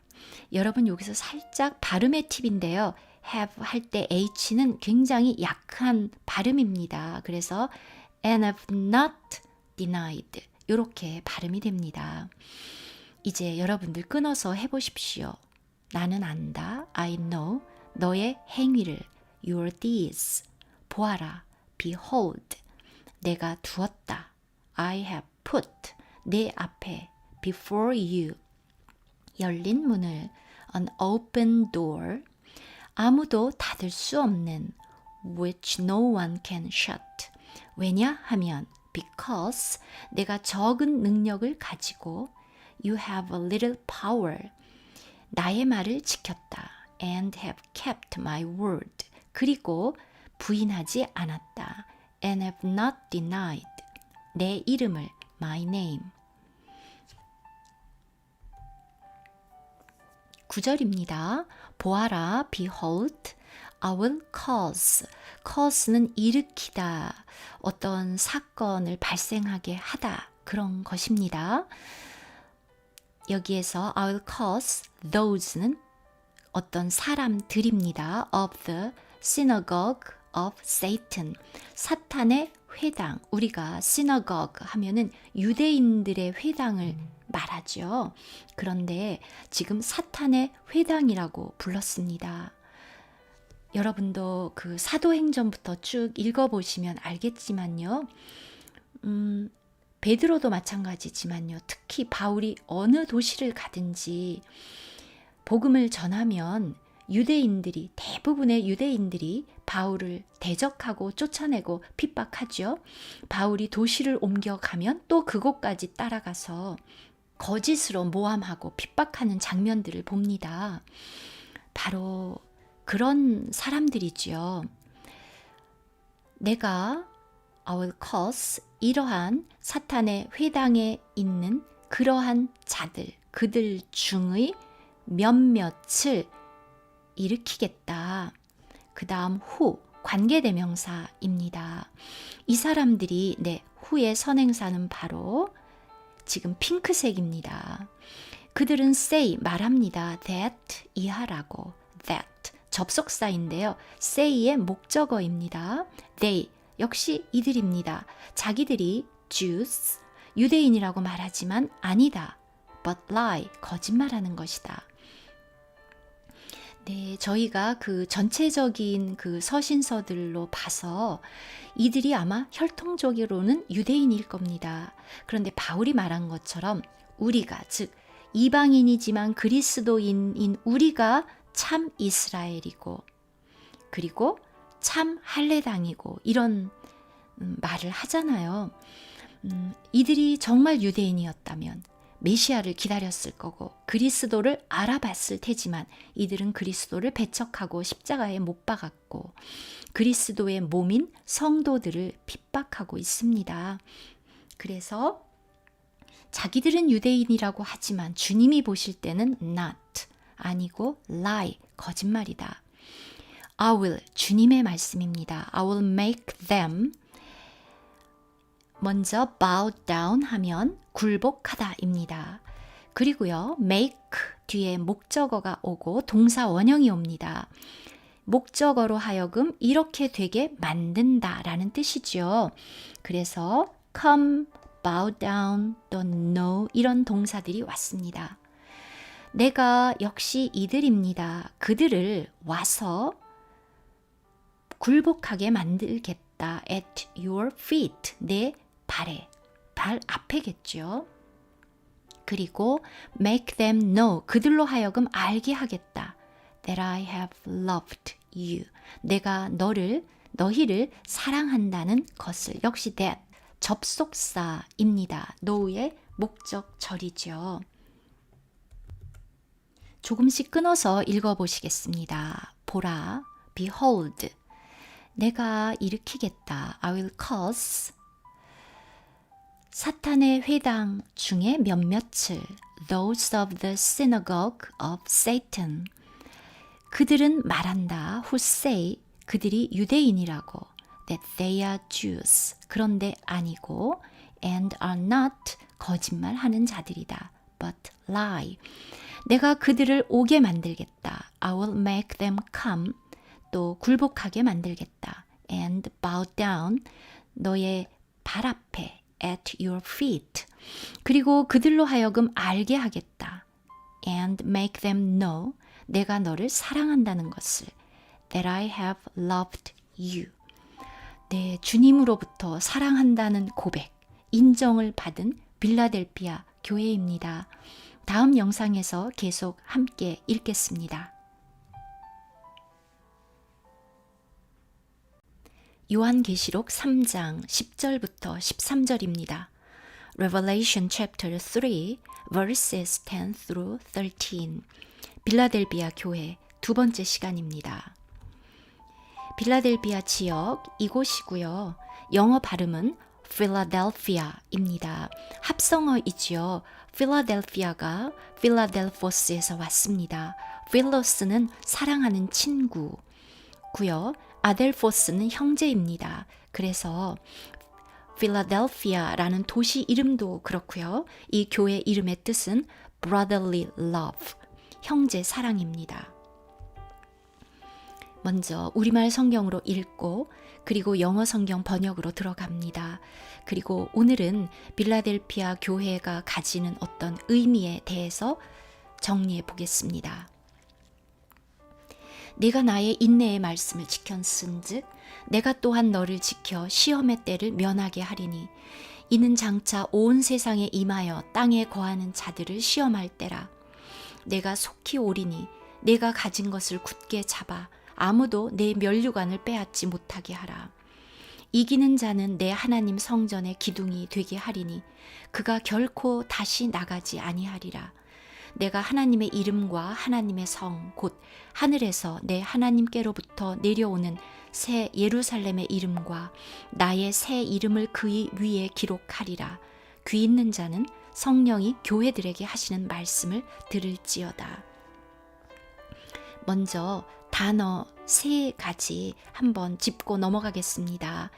여러분 여기서 살짝 발음의 팁인데요. have 할 때 h는 굉장히 약한 발음입니다. 그래서 and have not denied 이렇게 발음이 됩니다. 이제 여러분들 끊어서 해보십시오. 나는 안다. I know. 너의 행위를. Your deeds. 보아라. Behold. 내가 두었다. I have put. 내 앞에. Before you. 열린 문을. An open door. 아무도 닫을 수 없는. Which no one can shut. 왜냐하면 because 내가 적은 능력을 가지고 You have a little power. 나의 말을 지켰다. And have kept my word. 그리고 부인하지 않았다. And have not denied. 내 이름을 my name. 9절입니다. 보아라, behold, I will cause는 일으키다, 어떤 사건을 발생하게 하다, 그런 것입니다. 여기에서 I will cause those는 어떤 사람들입니다. of the synagogue of Satan, 사탄의 회당. 우리가 synagogue 하면은 유대인들의 회당을 말하죠. 그런데 지금 사탄의 회당이라고 불렀습니다. 여러분도 그 사도행전부터 쭉 읽어보시면 알겠지만요. 베드로도 마찬가지지만요. 특히 바울이 어느 도시를 가든지 복음을 전하면 대부분의 유대인들이 바울을 대적하고 쫓아내고 핍박하죠. 바울이 도시를 옮겨가면 또 그곳까지 따라가서 거짓으로 모함하고 핍박하는 장면들을 봅니다. 바로 그런 사람들이지요. 내가 I will cause 이러한 사탄의 회당에 있는 그러한 자들, 그들 중의 몇몇을 일으키겠다. 그 다음 후, 관계대명사입니다. 이 사람들이 후의 선행사는 바로 지금 핑크색입니다. 그들은 say, 말합니다. that, 이하라고. that, 접속사인데요. say의 목적어입니다. they, 역시 이들입니다. 자기들이 Jews, 유대인이라고 말하지만 아니다. but lie, 거짓말하는 것이다. 네, 저희가 그 전체적인 그 서신서들로 봐서 이들이 아마 혈통적으로는 유대인일 겁니다. 그런데 바울이 말한 것처럼 우리가, 즉 이방인이지만 그리스도인인 우리가 참 이스라엘이고 그리고 참 할례당이고 이런 말을 하잖아요. 이들이 정말 유대인이었다면 메시아를 기다렸을 거고 그리스도를 알아봤을 테지만 이들은 그리스도를 배척하고 십자가에 못 박았고 그리스도의 몸인 성도들을 핍박하고 있습니다. 그래서 자기들은 유대인이라고 하지만 주님이 보실 때는 not, 아니고 lie, 거짓말이다. I will, 주님의 말씀입니다. I will make them, 먼저 bow down 하면 굴복하다입니다. 그리고요, make 뒤에 목적어가 오고 동사 원형이 옵니다. 목적어로 하여금 이렇게 되게 만든다라는 뜻이죠. 그래서 come, bow down, 또 know 이런 동사들이 왔습니다. 내가 역시 이들입니다. 그들을 와서 굴복하게 만들겠다. at your feet, 내 발에, 발 앞에겠죠. 그리고 make them know, 그들로 하여금 알게 하겠다. that I have loved you, 내가 너희를 사랑한다는 것을. 역시 that, 접속사입니다. know의 목적절이죠. 조금씩 끊어서 읽어보시겠습니다. 보라, behold, 내가 일으키겠다. I will cause, 사탄의 회당 중에 몇몇을, those of the synagogue of Satan, 그들은 말한다. who say, 그들이 유대인이라고, that they are Jews, 그런데 아니고, and are not, 거짓말하는 자들이다. but lie, 내가 그들을 오게 만들겠다. I will make them come, 또 굴복하게 만들겠다. and bow down, 너의 발 앞에, at your feet, 그리고 그들로 하여금 알게 하겠다. and make them know, 내가 너를 사랑한다는 것을. that I have loved you, 네, 주님으로부터 사랑한다는 고백, 인정을 받은 빌라델피아 교회입니다. 다음 영상에서 계속 함께 읽겠습니다. 요한계시록 3장 10절부터 13절입니다. Revelation chapter 3 verses 10 through 13. 빌라델비아 교회 두 번째 시간입니다. 빌라델비아 지역 이곳이고요. 영어 발음은 Philadelphia입니다. 합성어이지요. Philadelphia가 Philadelphos에서 왔습니다. Philos는 사랑하는 친구, 고요. 아델포스는 형제입니다. 그래서 필라델피아라는 도시 이름도 그렇고요. 이 교회 이름의 뜻은 brotherly love, 형제 사랑입니다. 먼저 우리말 성경으로 읽고 그리고 영어 성경 번역으로 들어갑니다. 그리고 오늘은 필라델피아 교회가 가지는 어떤 의미에 대해서 정리해 보겠습니다. 내가 나의 인내의 말씀을 지켰은즉 내가 또한 너를 지켜 시험의 때를 면하게 하리니 이는 장차 온 세상에 임하여 땅에 거하는 자들을 시험할 때라. 내가 속히 오리니 내가 가진 것을 굳게 잡아 아무도 내 면류관을 빼앗지 못하게 하라. 이기는 자는 내 하나님 성전의 기둥이 되게 하리니 그가 결코 다시 나가지 아니하리라. 내가 하나님의 이름과 하나님의 성 곧 하늘에서 내 하나님께로부터 내려오는 새 예루살렘의 이름과 나의 새 이름을 그의 위에 기록하리라. 귀 있는 자는 성령이 교회들에게 하시는 말씀을 들을지어다. 먼저 단어 3가지 한번 짚고 넘어가겠습니다.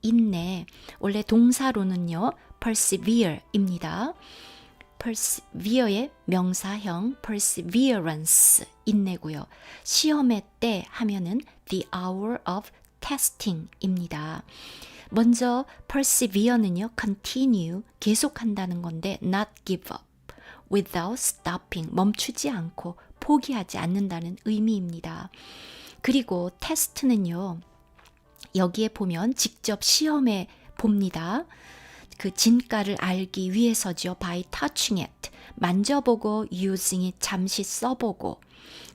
인내, 원래 동사로는요 persevere입니다. persevere의 명사형 perseverance, 인내고요. 시험의 때 하면은 the hour of testing입니다. 먼저 persevere는요 continue, 계속한다는 건데 not give up, without stopping, 멈추지 않고 포기하지 않는다는 의미입니다. 그리고 test는요 여기에 보면 직접 시험해 봅니다. 그 진가를 알기 위해서죠. by touching it, 만져보고 using it, 잠시 써보고.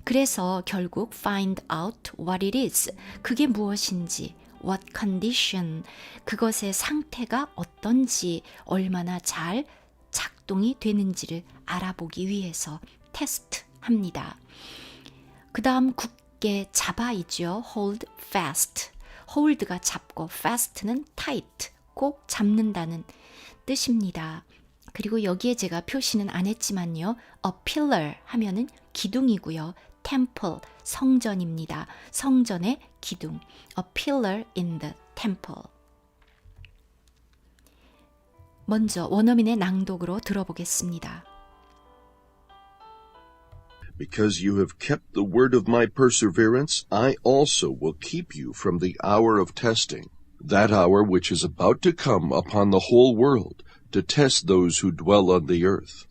그래서 결국 find out what it is, 그게 무엇인지, what condition, 그것의 상태가 어떤지, 얼마나 잘 작동이 되는지를 알아보기 위해서 테스트합니다. 그 다음 굳게 잡아이죠. hold fast, hold가 잡고 fast는 tight, 꼭 잡는다는 뜻입니다. 그리고 여기에 제가 표시는 안 했지만요. a pillar 하면은 기둥이고요. temple, 성전입니다. 성전의 기둥. a pillar in the temple. 먼저 원어민의 낭독으로 들어보겠습니다. Because you have kept the word of my perseverance, I also will keep you from the hour of testing, that hour which is about to come upon the whole world, to test those who dwell on the earth.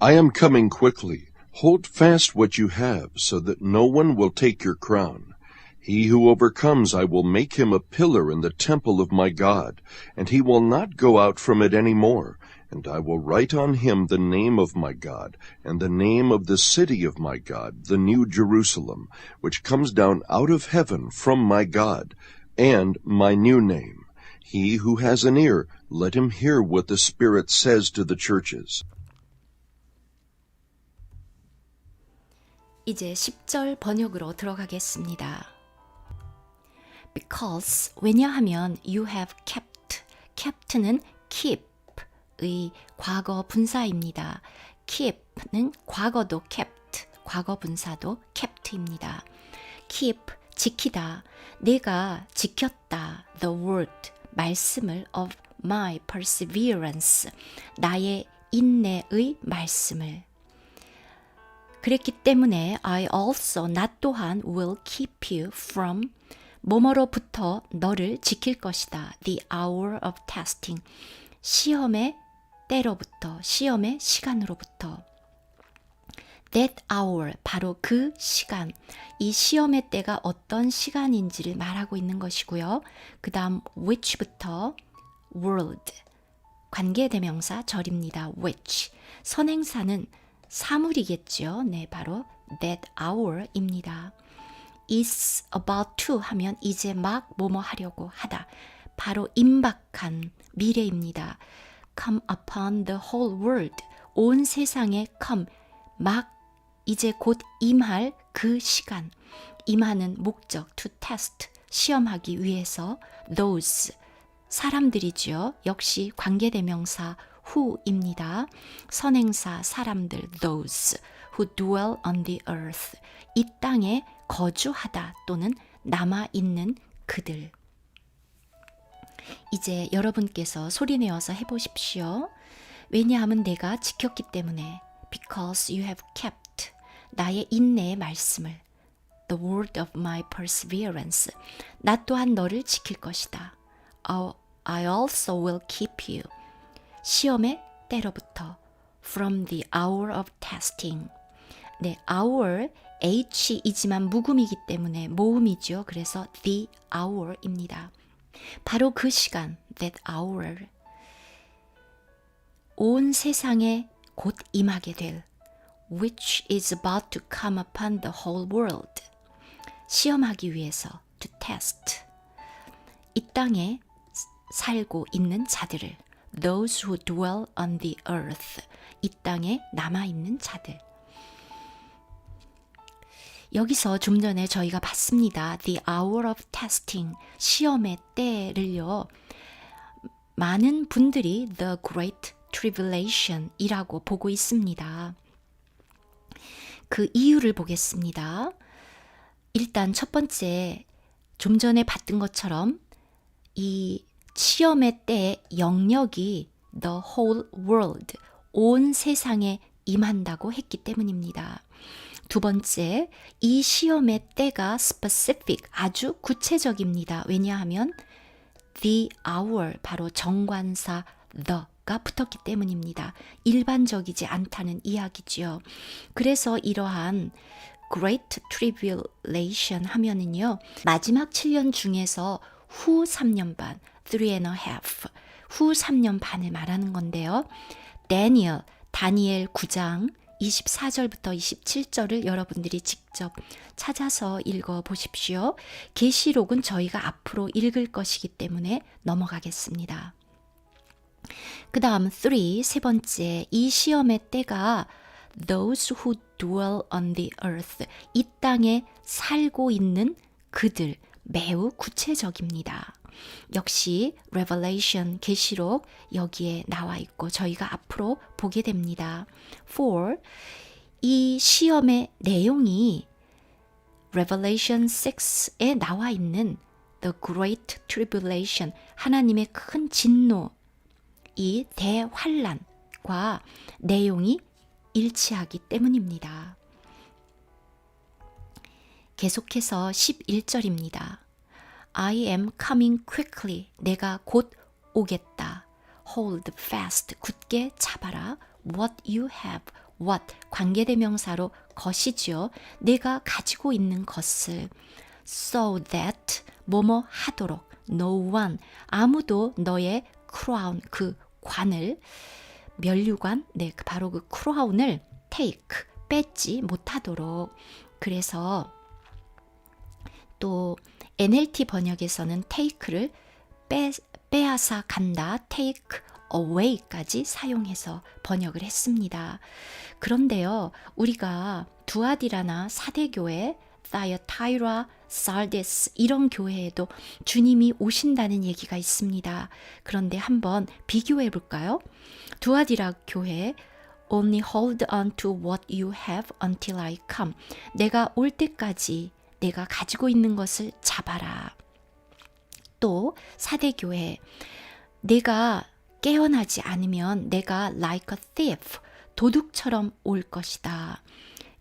I am coming quickly. Hold fast what you have, so that no one will take your crown. He who overcomes, I will make him a pillar in the temple of my God, and he will not go out from it any more. And I will write on him the name of my God, and the name of the city of my God, the new Jerusalem, which comes down out of heaven from my God, and my new name. He who has an ear, let him hear what the Spirit says to the churches. 이제 10절 번역으로 들어가겠습니다. Because, 왜냐하면 you have kept, kept는 keep의 과거 분사입니다. keep는 과거도 kept, 과거 분사도 kept입니다. keep, 지키다, 내가 지켰다, the word, 말씀을 of my perseverance, 나의 인내의 말씀을. 그랬기 때문에 I also, 나 또한 will keep you from, 뭐뭐로부터 너를 지킬 것이다. The hour of testing, 시험의 때로부터, 시험의 시간으로부터. That hour, 바로 그 시간, 이 시험의 때가 어떤 시간인지를 말하고 있는 것이고요. 그 다음 which부터 world, 관계대명사 절입니다. which, 선행사는 사물이겠죠. 네, 바로 that hour입니다. is about to 하면 이제 막 뭐뭐 하려고 하다. 바로 임박한 미래입니다. come upon the whole world, 온 세상에 come, 막 이제 곧 임할 그 시간. 임하는 목적 to test, 시험하기 위해서 those, 사람들이죠. 역시 관계대명사 who입니다. 선행사 사람들 those who dwell on the earth, 이 땅에 거주하다 또는 남아있는 그들. 이제 여러분께서 소리내어서 해보십시오. 왜냐하면 내가 지켰기 때문에. Because you have kept. 나의 인내의 말씀을. The word of my perseverance. 나 또한 너를 지킬 것이다. I also will keep you. 시험의 때로부터. From the hour of testing. 네, hour, H이지만 묵음이기 때문에 모음이죠. 그래서 the hour입니다. 바로 그 시간, that hour. 온 세상에 곧 임하게 될 which is about to come upon the whole world. 시험하기 위해서, to test. 이 땅에 살고 있는 자들을, those who dwell on the earth. 이 땅에 남아있는 자들. 여기서 좀 전에 저희가 봤습니다. The hour of testing, 시험의 때를요. 많은 분들이 the great tribulation 이라고 보고 있습니다. 그 이유를 보겠습니다. 일단 첫 번째, 좀 전에 봤던 것처럼 이 시험의 때의 영역이 the whole world, 온 세상에 임한다고 했기 때문입니다. 두 번째, 이 시험의 때가 specific, 아주 구체적입니다. 왜냐하면 the hour, 바로 정관사 the가 붙었기 때문입니다. 일반적이지 않다는 이야기죠. 그래서 이러한 Great Tribulation 하면은요, 마지막 7년 중에서 후 3년 반, 3 and a half, 후 3년 반을 말하는 건데요. 다니엘 9장 24절부터 27절을 여러분들이 직접 찾아서 읽어 보십시오. 계시록은 저희가 앞으로 읽을 것이기 때문에 넘어가겠습니다. 그 다음 세 번째, 이 시험의 때가 those who dwell on the earth, 이 땅에 살고 있는 그들, 매우 구체적입니다. 역시 Revelation, 계시록 여기에 나와 있고 저희가 앞으로 보게 됩니다. 4. 이 시험의 내용이 Revelation 6에 나와 있는 The Great Tribulation, 하나님의 큰 진노, 이 대환란과 내용이 일치하기 때문입니다. 계속해서 11절입니다. I am coming quickly. 내가 곧 오겠다. Hold fast. 굳게 잡아라. What you have. What. 관계대명사로 것이지요. 내가 가지고 있는 것을. So that. 뭐뭐 하도록. No one. 아무도 너의 crown. 그 관을. 면류관. 네, 바로 그 crown을 take. 뺏지 못하도록. 그래서 또 NLT 번역에서는 take를 빼앗아 간다, take away까지 사용해서 번역을 했습니다. 그런데요, 우리가 두아디라나 사대교회, 사이아타이라, sardes 이런 교회에도 주님이 오신다는 얘기가 있습니다. 그런데 한번 비교해 볼까요? 두아디라 교회, only hold on to what you have until I come. 내가 올 때까지 내가 가지고 있는 것을 잡아라. 또 사대교회, 내가 깨어나지 않으면 내가 like a thief, 도둑처럼 올 것이다.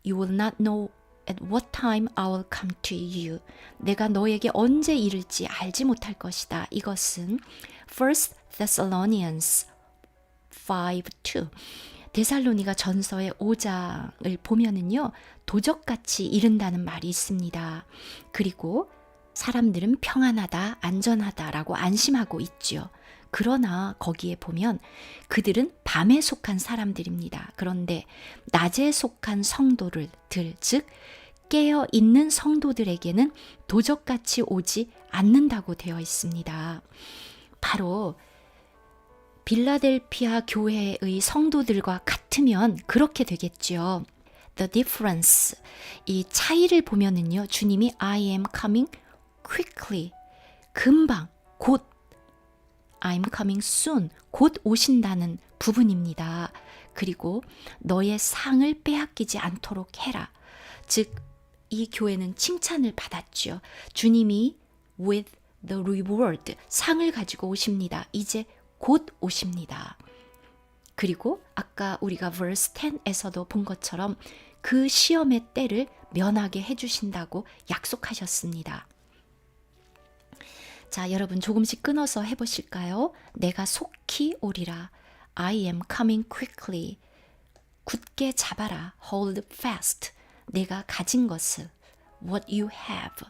You will not know at what time I will come to you. 내가 너에게 언제 이를지 알지 못할 것이다. 이것은 1 Thessalonians 5:2. 데살로니가 전서의 5장을 보면은요, 도적같이 이른다는 말이 있습니다. 그리고 사람들은 평안하다, 안전하다라고 안심하고 있죠. 그러나 거기에 보면 그들은 밤에 속한 사람들입니다. 그런데 낮에 속한 성도들, 즉 깨어 있는 성도들에게는 도적같이 오지 않는다고 되어 있습니다. 바로 빌라델피아 교회의 성도들과 같으면 그렇게 되겠죠. The difference, 이 차이를 보면은요, 주님이 I am coming quickly, 금방, 곧, I'm coming soon, 곧 오신다는 부분입니다. 그리고 너의 상을 빼앗기지 않도록 해라. 즉 이 교회는 칭찬을 받았죠. 주님이 with the reward, 상을 가지고 오십니다. 이제 곧 오십니다. 그리고 아까 우리가 verse 10에서도 본 것처럼 그 시험의 때를 면하게 해주신다고 약속하셨습니다. 자, 여러분 조금씩 끊어서 해보실까요? 내가 속히 오리라. I am coming quickly. 굳게 잡아라. Hold fast. 내가 가진 것을. What you have.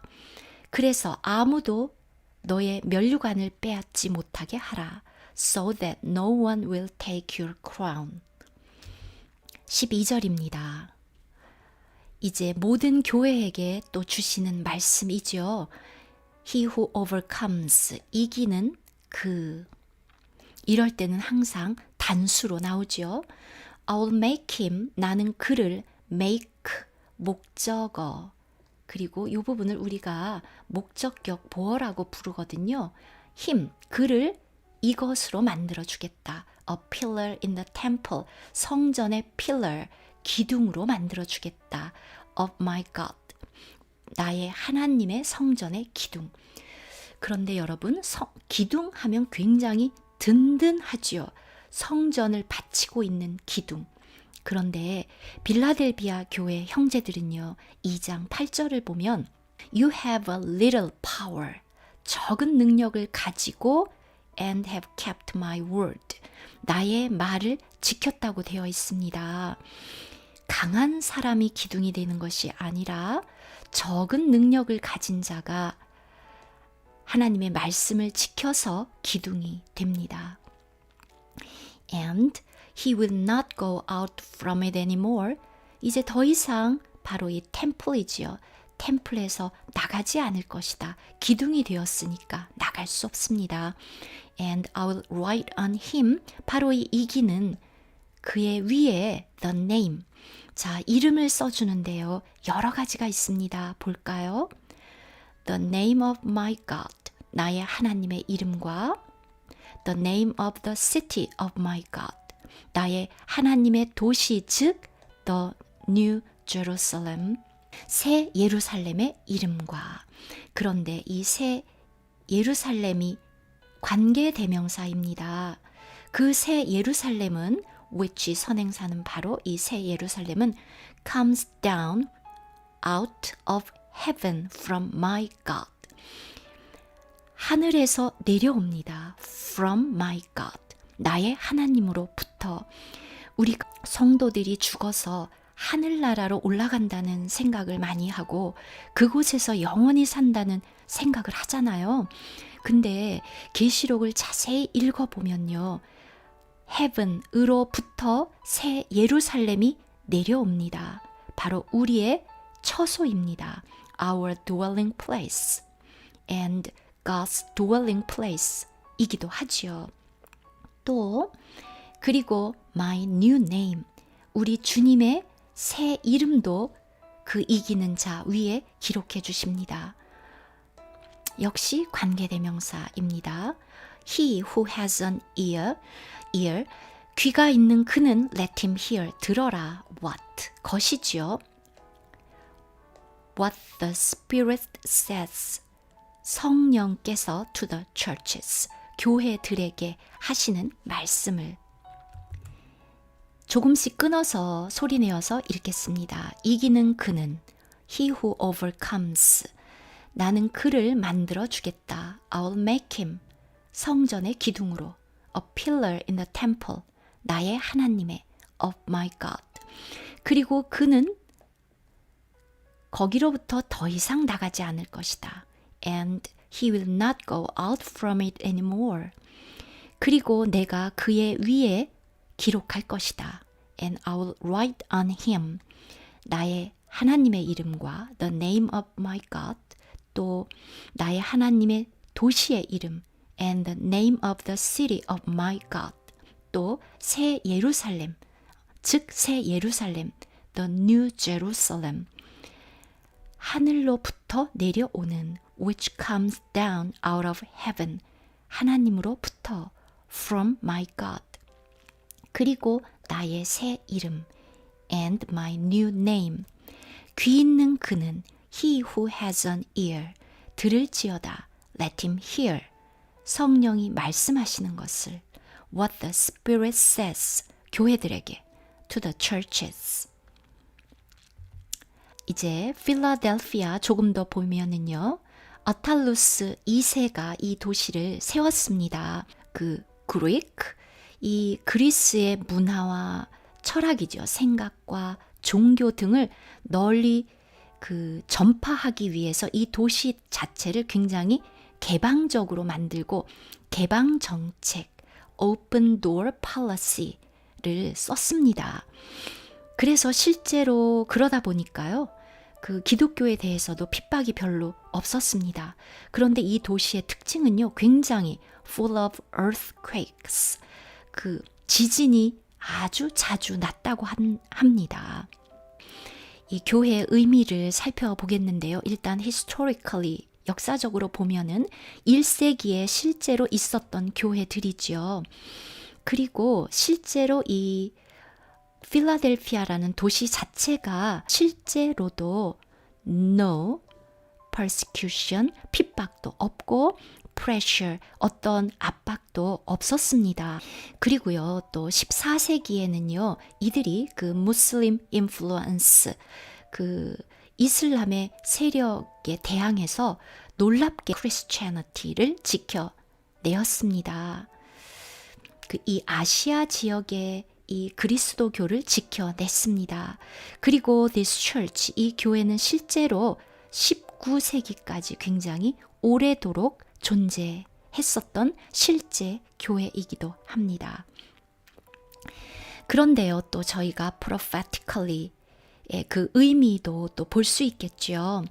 그래서 아무도 너의 면류관을 빼앗지 못하게 하라. So that no one will take your crown. 12절입니다. 이제 모든 교회에게 또 주시는 말씀이죠. He who overcomes, 이기는 그. 이럴 때는 항상 단수로 나오죠. I'll make him, 나는 그를 make, 목적어. 그리고 이 부분을 우리가 목적격 보어라고 부르거든요. him, 그를 이것으로 만들어 주겠다. A pillar in the temple, 성전의 pillar, 기둥으로 만들어 주겠다. Of my God, 나의 하나님의 성전의 기둥. 그런데 여러분, 기둥 하면 굉장히 든든하지요. 성전을 바치고 있는 기둥. 그런데 빌라델비아 교회 형제들은요, 2장 8절을 보면 You have a little power, 적은 능력을 가지고 and have kept my word, 나의 말을 지켰다고 되어 있습니다. 강한 사람이 기둥이 되는 것이 아니라 적은 능력을 가진 자가 하나님의 말씀을 지켜서 기둥이 됩니다. And he will not go out from it anymore. 이제 더 이상 바로 이 템플이지요. 템플에서 나가지 않을 것이다. 기둥이 되었으니까 나갈 수 없습니다. And I will write on him. 바로 이 이기는 그의 위에 the name. 자, 이름을 써주는데요. 여러 가지가 있습니다. 볼까요? The name of my God. 나의 하나님의 이름과 the name of the city of my God. 나의 하나님의 도시, 즉 the New Jerusalem. 새 예루살렘의 이름과. 그런데 이 새 예루살렘이 관계대명사입니다. 그 새 예루살렘은 which 선행사는 바로 이 새 예루살렘은 comes down out of heaven from my God. 하늘에서 내려옵니다. From my God. 나의 하나님으로부터. 우리 성도들이 죽어서 하늘나라로 올라간다는 생각을 많이 하고 그곳에서 영원히 산다는 생각을 하잖아요. 근데 계시록을 자세히 읽어보면요. heaven으로부터 새 예루살렘이 내려옵니다. 바로 우리의 처소입니다. Our dwelling place and God's dwelling place 이기도 하지요. 또 그리고 my new name, 우리 주님의 새 이름도 그 이기는 자 위에 기록해 주십니다. 역시 관계대명사입니다. He who has an ear, 귀가 있는 그는 let him hear, 들어라. What, 것이지요. What the Spirit says, 성령께서 to the churches, 교회들에게 하시는 말씀을. 조금씩 끊어서 소리내어서 읽겠습니다. 이기는 그는 he who overcomes, 나는 그를 만들어 주겠다. I'll make him, 성전의 기둥으로. A pillar in the temple, 나의 하나님의 of my God. 그리고 그는 거기로부터 더 이상 나가지 않을 것이다. And he will not go out from it anymore. 그리고 내가 그의 위에 기록할 것이다. And I will write on him, 나의 하나님의 이름과 the name of my God, 또 나의 하나님의 도시의 이름 and the name of the city of my God, 또 새 예루살렘, 즉 새 예루살렘, the new Jerusalem, 하늘로부터 내려오는 which comes down out of heaven, 하나님으로부터 from my God. 그리고 나의 새 이름 and my new name, 귀 있는 그는 he who has an ear 들을지어다 let him hear 성령이 말씀하시는 것을 what the Spirit says 교회들에게 to the churches. 이제 필라델피아 조금 더 보면은요. 아탈루스 2세가 이 도시를 세웠습니다. 그 그리크, 이 그리스의 문화와 철학이죠. 생각과 종교 등을 널리 전파하기 위해서 이 도시 자체를 굉장히 개방적으로 만들고 개방 정책, open door policy를 썼습니다. 그래서 실제로 그러다 보니까요. 그 기독교에 대해서도 핍박이 별로 없었습니다. 그런데 이 도시의 특징은요. 굉장히 full of earthquakes. 그 지진이 아주 자주 났다고 합니다. 이 교회의 의미를 살펴보겠는데요. 일단 historically 역사적으로 보면은 1세기에 실제로 있었던 교회들이죠. 그리고 실제로 이 필라델피아라는 도시 자체가 실제로도 no persecution, 핍박도 없고 pressure, 어떤 압박도 없었습니다. 그리고요, 또 14세기에는요, 이들이 그 무슬림 인플루언스, 그 이슬람의 세력에 대항해서 놀랍게 크리스티애니티를 지켜내었습니다. 이 아시아 지역의 이 그리스도교를 지켜냈습니다. 그리고 this church, 이 교회는 실제로 19세기까지 굉장히 오래도록 존재했었던 실제 교회이기도 합니다. 그런데요, 또 저희가 prophetically 그 의미도 또 볼 수 있겠죠.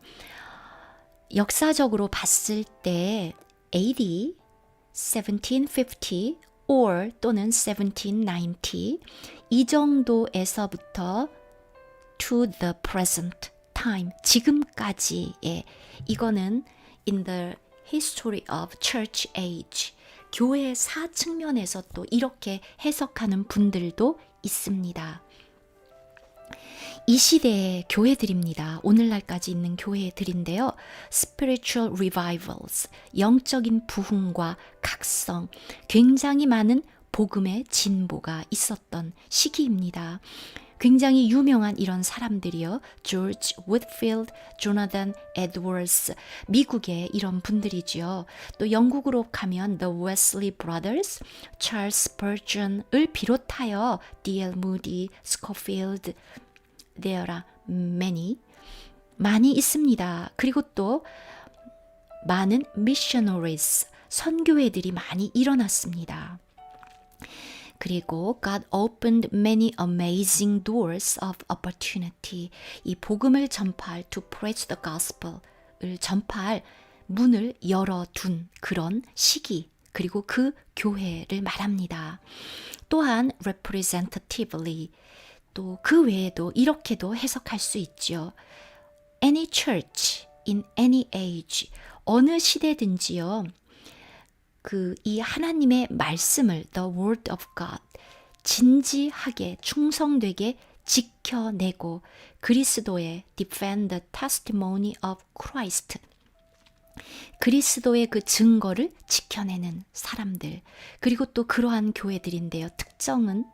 역사적으로 봤을 때 AD 1750 or 또는 1790 이 정도에서부터 to the present time 지금까지의 이거는 in the history of church age 교회사 측면에서 또 이렇게 해석하는 분들도 있습니다. 이 시대의 교회들입니다. 오늘날까지 있는 교회들인데요. Spiritual revivals, 영적인 부흥과 각성, 굉장히 많은 복음의 진보가 있었던 시기입니다. 굉장히 유명한 이런 사람들이요. 조지 우드필드, 조나단 에드워즈, 미국의 이런 분들이죠. 또 영국으로 가면 The Wesley Brothers, 찰스 스퍼전을 비롯하여 D.L. Moody, 스코필드, There are many, 많이 있습니다. 그리고 또 많은 missionaries, 선교회들이 많이 일어났습니다. 그리고 God opened many amazing doors of opportunity. 이 복음을 전파할 to preach the gospel을 전파할 문을 열어둔 그런 시기 그리고 그 교회를 말합니다. 또한 representatively 또 그 외에도 이렇게도 해석할 수 있죠. Any church in any age 어느 시대든지요. 이 하나님의 말씀을 the word of God 진지하게 충성되게 지켜내고 그리스도의 defend the testimony of Christ 그리스도의 그 증거를 지켜내는 사람들 그리고 또 그러한 교회들인데요. 특성은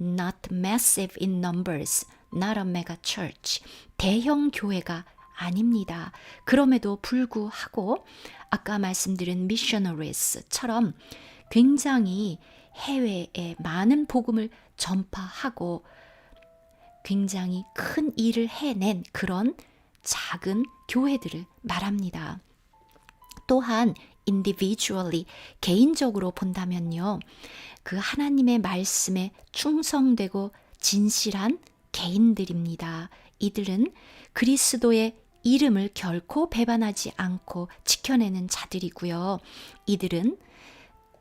not massive in numbers, not a mega church 대형 교회가 아닙니다. 그럼에도 불구하고 아까 말씀드린 missionaries처럼 굉장히 해외에 많은 복음을 전파하고 굉장히 큰 일을 해낸 그런 작은 교회들을 말합니다. 또한 individually 개인적으로 본다면요. 그 하나님의 말씀에 충성되고 진실한 개인들입니다. 이들은 그리스도의 이름을 결코 배반하지 않고 지켜내는 자들이고요. 이들은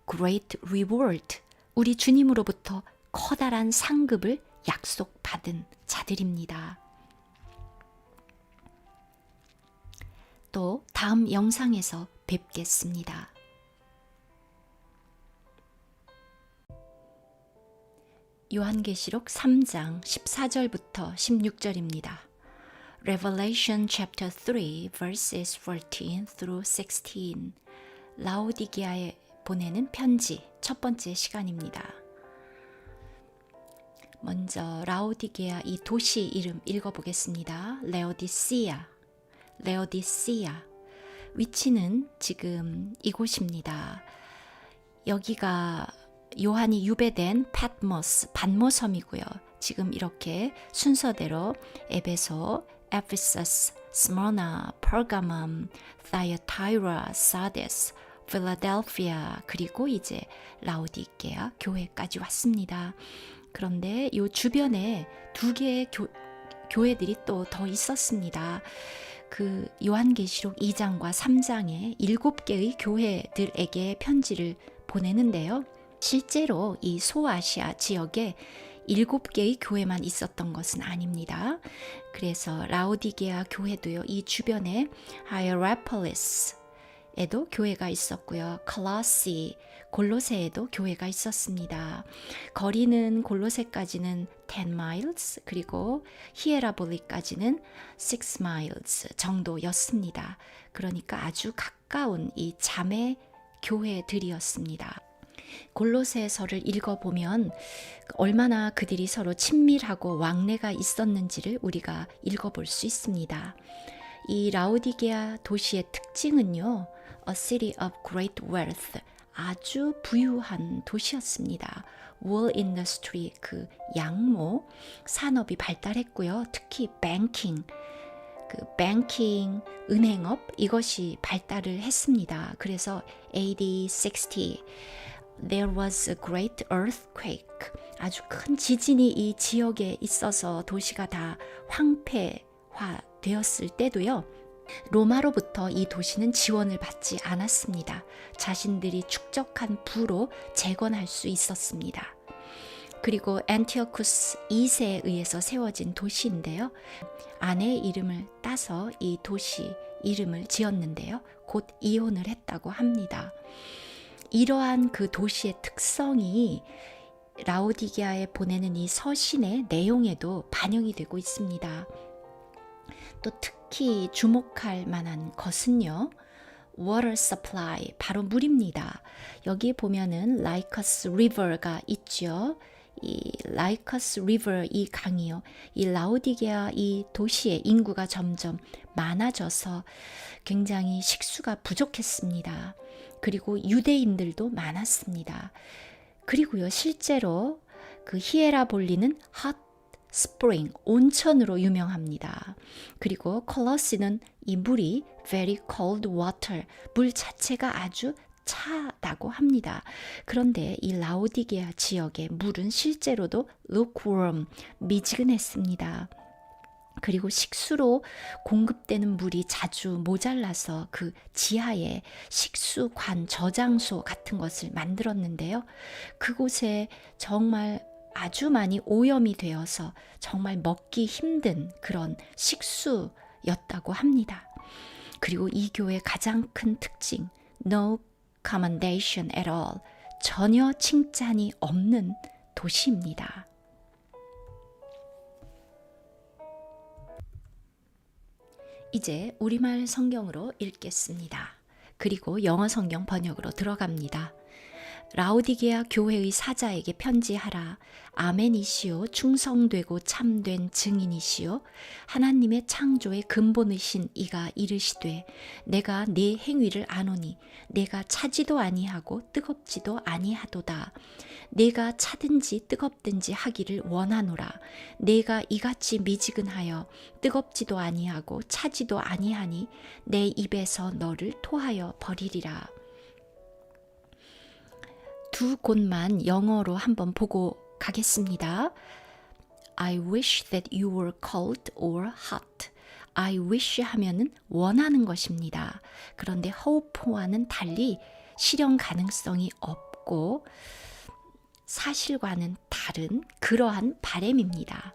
great reward, 우리 주님으로부터 커다란 상급을 약속받은 자들입니다. 또 다음 영상에서 뵙겠습니다. 요한계시록 3장 14절부터 16절입니다. Revelation chapter 3 verses 14 through 16. 라오디게아에 보내는 편지 첫 번째 시간입니다. 먼저 라오디게아 이 도시 이름 읽어보겠습니다. 레오디시아. 위치는 지금 이곳입니다. 여기가 요한이 유배된 반모섬이고요. 지금 이렇게 순서대로 에베소, 에피서스, 스모나, 퍼가멈, 사이아타이라, 사데스, 필라델피아 그리고 이제 라오디게아 교회까지 왔습니다. 그런데 요 주변에 두 개의 교회들이 또 더 있었습니다. 그 요한계시록 2장과 3장에 7개의 교회들에게 편지를 보내는데요. 실제로 이 소아시아 지역에 7개의 교회만 있었던 것은 아닙니다. 그래서 라오디게아 교회도요. 이 주변에 하이에라폴리스에도 교회가 있었고요. 콜로시, 골로새에도 교회가 있었습니다. 거리는 골로새까지는 10 miles 그리고 히에라볼리까지는 6 miles 정도였습니다. 그러니까 아주 가까운 이 자매 교회들이었습니다. 골로새서를 읽어보면 얼마나 그들이 서로 친밀하고 왕래가 있었는지를 우리가 읽어볼 수 있습니다. 이 라오디게아 도시의 특징은요, A city of great wealth, 아주 부유한 도시였습니다. wool industry, 그 양모 산업이 발달했고요. 특히 뱅킹, 은행업 이것이 발달을 했습니다. 그래서 AD 60 There was a great earthquake. 아주 큰 지진이 이 지역에 있어서 도시가 다 황폐화되었을 때도요. 로마로부터 이 도시는 지원을 받지 않았습니다. 자신들이 축적한 부로 재건할 수 있었습니다. 그리고 안티오쿠스 2세에 의해서 세워진 도시인데요. 아내의 이름을 따서 이 도시 이름을 지었는데요. 곧 이혼을 했다고 합니다. 이러한 그 도시의 특성이 라오디게아에 보내는 이 서신의 내용에도 반영이 되고 있습니다. 또 특히 주목할 만한 것은요. water supply, 바로 물입니다. 여기 보면은 라이커스 리버가 있죠. 이 라이커스 리버 이 강이요. 이 라오디게아 이 도시의 인구가 점점 많아져서 굉장히 식수가 부족했습니다. 그리고 유대인들도 많았습니다. 그리고요, 실제로 그 히에라볼리는 핫 스프링, 온천으로 유명합니다. 그리고 콜로시는 이 물이 very cold water, 물 자체가 아주 차다고 합니다. 그런데 이 라오디게아 지역의 물은 실제로도 lukewarm, 미지근했습니다. 그리고 식수로 공급되는 물이 자주 모자라서 그 지하에 식수관 저장소 같은 것을 만들었는데요. 그곳에 정말 아주 많이 오염이 되어서 정말 먹기 힘든 그런 식수였다고 합니다. 그리고 이 교회의 가장 큰 특징, no commendation at all, 전혀 칭찬이 없는 도시입니다. 이제 우리말 성경으로 읽겠습니다. 그리고 영어 성경 번역으로 들어갑니다. 라오디게아 교회의 사자에게 편지하라. 아멘이시오. 충성되고 참된 증인이시오. 하나님의 창조의 근본이신 이가 이르시되 내가 네 행위를 아노니 내가 차지도 아니하고 뜨겁지도 아니하도다. 내가 차든지 뜨겁든지 하기를 원하노라. 내가 이같이 미지근하여 뜨겁지도 아니하고 차지도 아니하니 내 입에서 너를 토하여 버리리라. 두 곳만 영어로 한번 보고 가겠습니다. I wish that you were cold or hot. I wish 하면은 원하는 것입니다. 그런데 hope와는 달리 실현 가능성이 없고 사실과는 다른 그러한 바램입니다.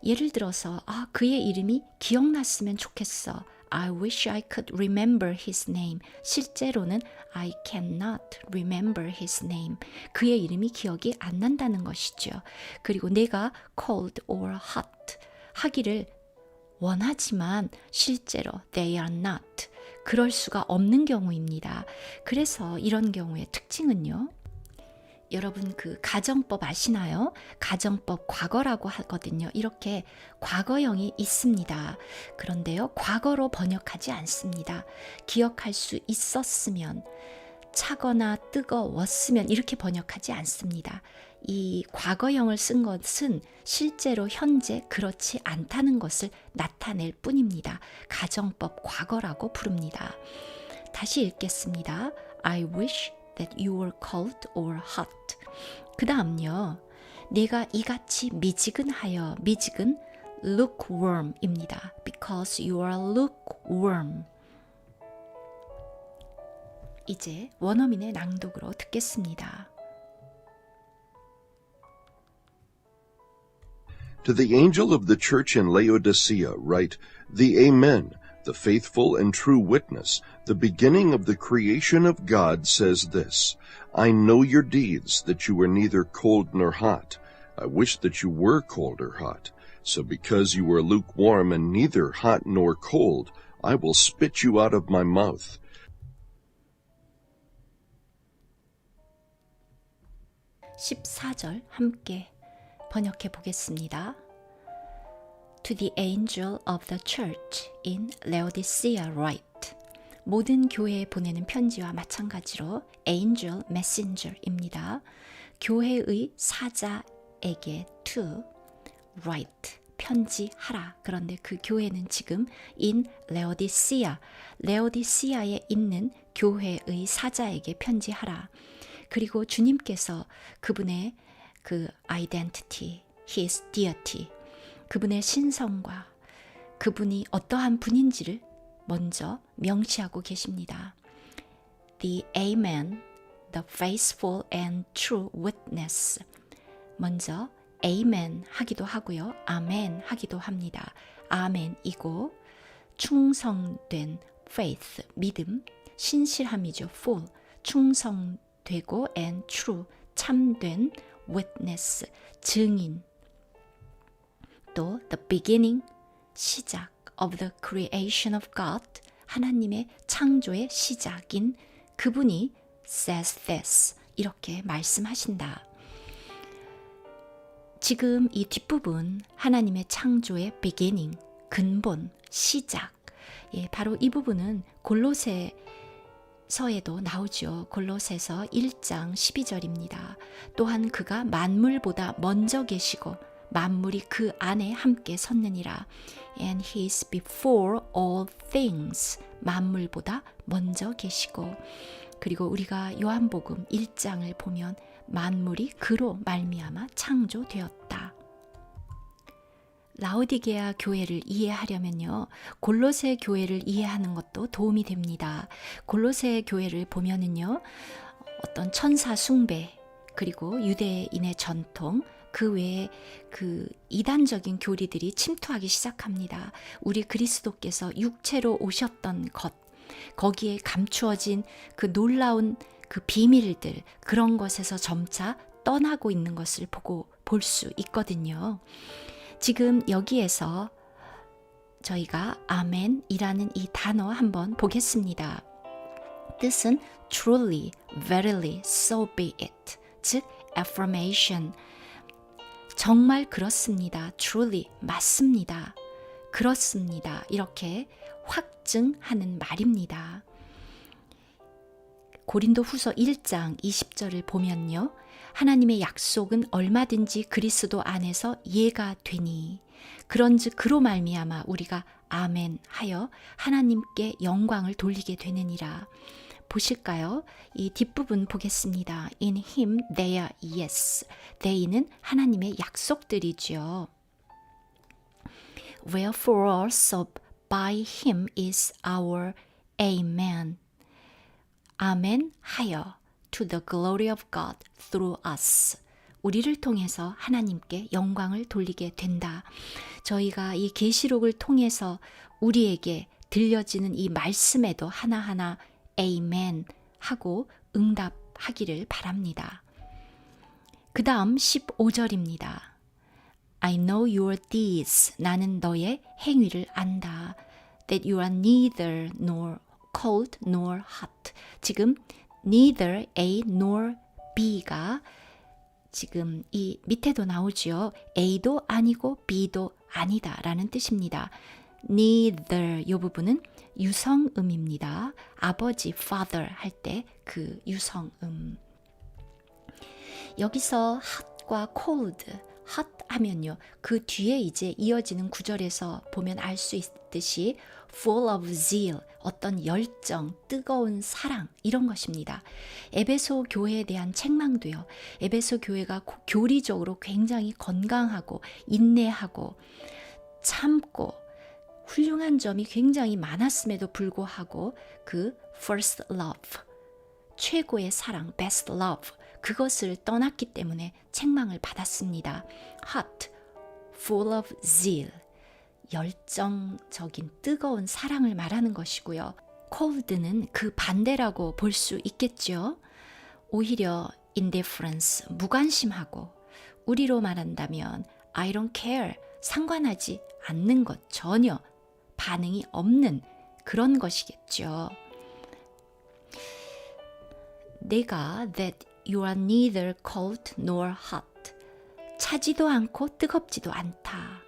예를 들어서 그의 이름이 기억났으면 좋겠어. I wish I could remember his name. 실제로는 I cannot remember his name. 그의 이름이 기억이 안 난다는 것이죠. 그리고 내가 cold or hot 하기를 원하지만 실제로 they are not. 그럴 수가 없는 경우입니다. 그래서 이런 경우의 특징은요. 여러분 그 가정법 아시나요? 가정법 과거라고 하거든요. 이렇게 과거형이 있습니다. 그런데요, 과거로 번역하지 않습니다. 기억할 수 있었으면, 차거나 뜨거웠으면 이렇게 번역하지 않습니다. 이 과거형을 쓴 것은 실제로 현재 그렇지 않다는 것을 나타낼 뿐입니다. 가정법 과거라고 부릅니다. 다시 읽겠습니다. I wish that you were cold or hot. 그 다음요. 내가 이같이 미지근하여, 미지근 lukewarm입니다. Because you are lukewarm. 이제 원어민의 낭독으로 듣겠습니다. To the angel of the church in Laodicea write, The Amen, the faithful and true witness, the beginning of the creation of God, says this, I know your deeds, that you are neither cold nor hot. I wish that you were cold or hot. So because you are lukewarm and neither hot nor cold, I will spit you out of my mouth. 14절 함께 번역해 보겠습니다. To the angel of the church in Laodicea write. 모든 교회에 보내는 편지와 마찬가지로 angel messenger입니다. 교회의 사자에게 to write 편지하라. 그런데 그 교회는 지금 in Laodicea, 레오디시아에 있는 교회의 사자에게 편지하라. 그리고 주님께서 그분의 그 identity, his deity, 그분의 신성과 그분이 어떠한 분인지를 먼저 명시하고 계십니다. The Amen, the faithful and true witness. 먼저 Amen 하기도 하고요. Amen 하기도 합니다. 아멘이고 충성된 faith, 믿음, 신실함이죠. full, 충성되고 and true, 참된 witness, 증인. 또 the beginning, 시작 of the creation of God, 하나님의 창조의 시작인 그분이 says this, 이렇게 말씀하신다. 지금 이 뒷부분 하나님의 창조의 beginning, 근본, 시작, 바로 이 부분은 골로새서에도 나오죠. 골로새서 1장 12절입니다. 또한 그가 만물보다 먼저 계시고 만물이 그 안에 함께 섰느니라. And he is before all things. 만물보다 먼저 계시고. 그리고 우리가 요한복음 1장을 보면 만물이 그로 말미암아 창조되었다. 라오디게아 교회를 이해하려면요, 골로새 교회를 이해하는 것도 도움이 됩니다. 골로새 교회를 보면은요, 어떤 천사 숭배, 그리고 유대인의 전통, 그 외에 그 이단적인 교리들이 침투하기 시작합니다. 우리 그리스도께서 육체로 오셨던 것, 거기에 감추어진 그 놀라운 그 비밀들, 그런 것에서 점차 떠나고 있는 것을 볼 수 있거든요. 지금 여기에서 저희가 아멘이라는 이 단어 한번 보겠습니다. 뜻은 truly, verily, so be it, 즉 affirmation, 정말 그렇습니다. truly, 맞습니다. 그렇습니다. 이렇게 확증하는 말입니다. 고린도후서 1장 20절을 보면요, 하나님의 약속은 얼마든지 그리스도 안에서 예가 되니 그런즉 그로 말미암아 우리가 아멘하여 하나님께 영광을 돌리게 되느니라. 보실까요? 이 뒷부분 보겠습니다. In him they are yes. they는 하나님의 약속들이죠. Wherefore also by him is our amen. 아멘 하여 to the glory of God through us. 우리를 통해서 하나님께 영광을 돌리게 된다. 저희가 이 계시록을 통해서 우리에게 들려지는 이 말씀에도 하나하나 아멘 하고 응답하기를 바랍니다. 그 다음 15절입니다. I know your deeds. 나는 너의 행위를 안다. That you are neither nor cold nor hot. 지금 neither A nor B가 지금 이 밑에도 나오죠. A도 아니고 B도 아니다 라는 뜻입니다. neither 이 부분은 유성음입니다. 아버지 father 할 때 그 유성음. 여기서 hot과 cold, hot 하면요. 그 뒤에 이제 이어지는 구절에서 보면 알 수 있듯이 full of zeal, 어떤 열정, 뜨거운 사랑 이런 것입니다. 에베소 교회에 대한 책망도요. 에베소 교회가 교리적으로 굉장히 건강하고 인내하고 참고 훌륭한 점이 굉장히 많았음에도 불구하고 그 first love, 최고의 사랑, best love 그것을 떠났기 때문에 책망을 받았습니다. hot, full of zeal, 열정적인 뜨거운 사랑을 말하는 것이고요. cold는 그 반대라고 볼 수 있겠죠. 오히려 indifference, 무관심하고 우리로 말한다면 I don't care, 상관하지 않는 것, 전혀 반응이 없는 그런 것이겠죠. 내가 that you are neither cold nor hot. 차지도 않고 뜨겁지도 않다.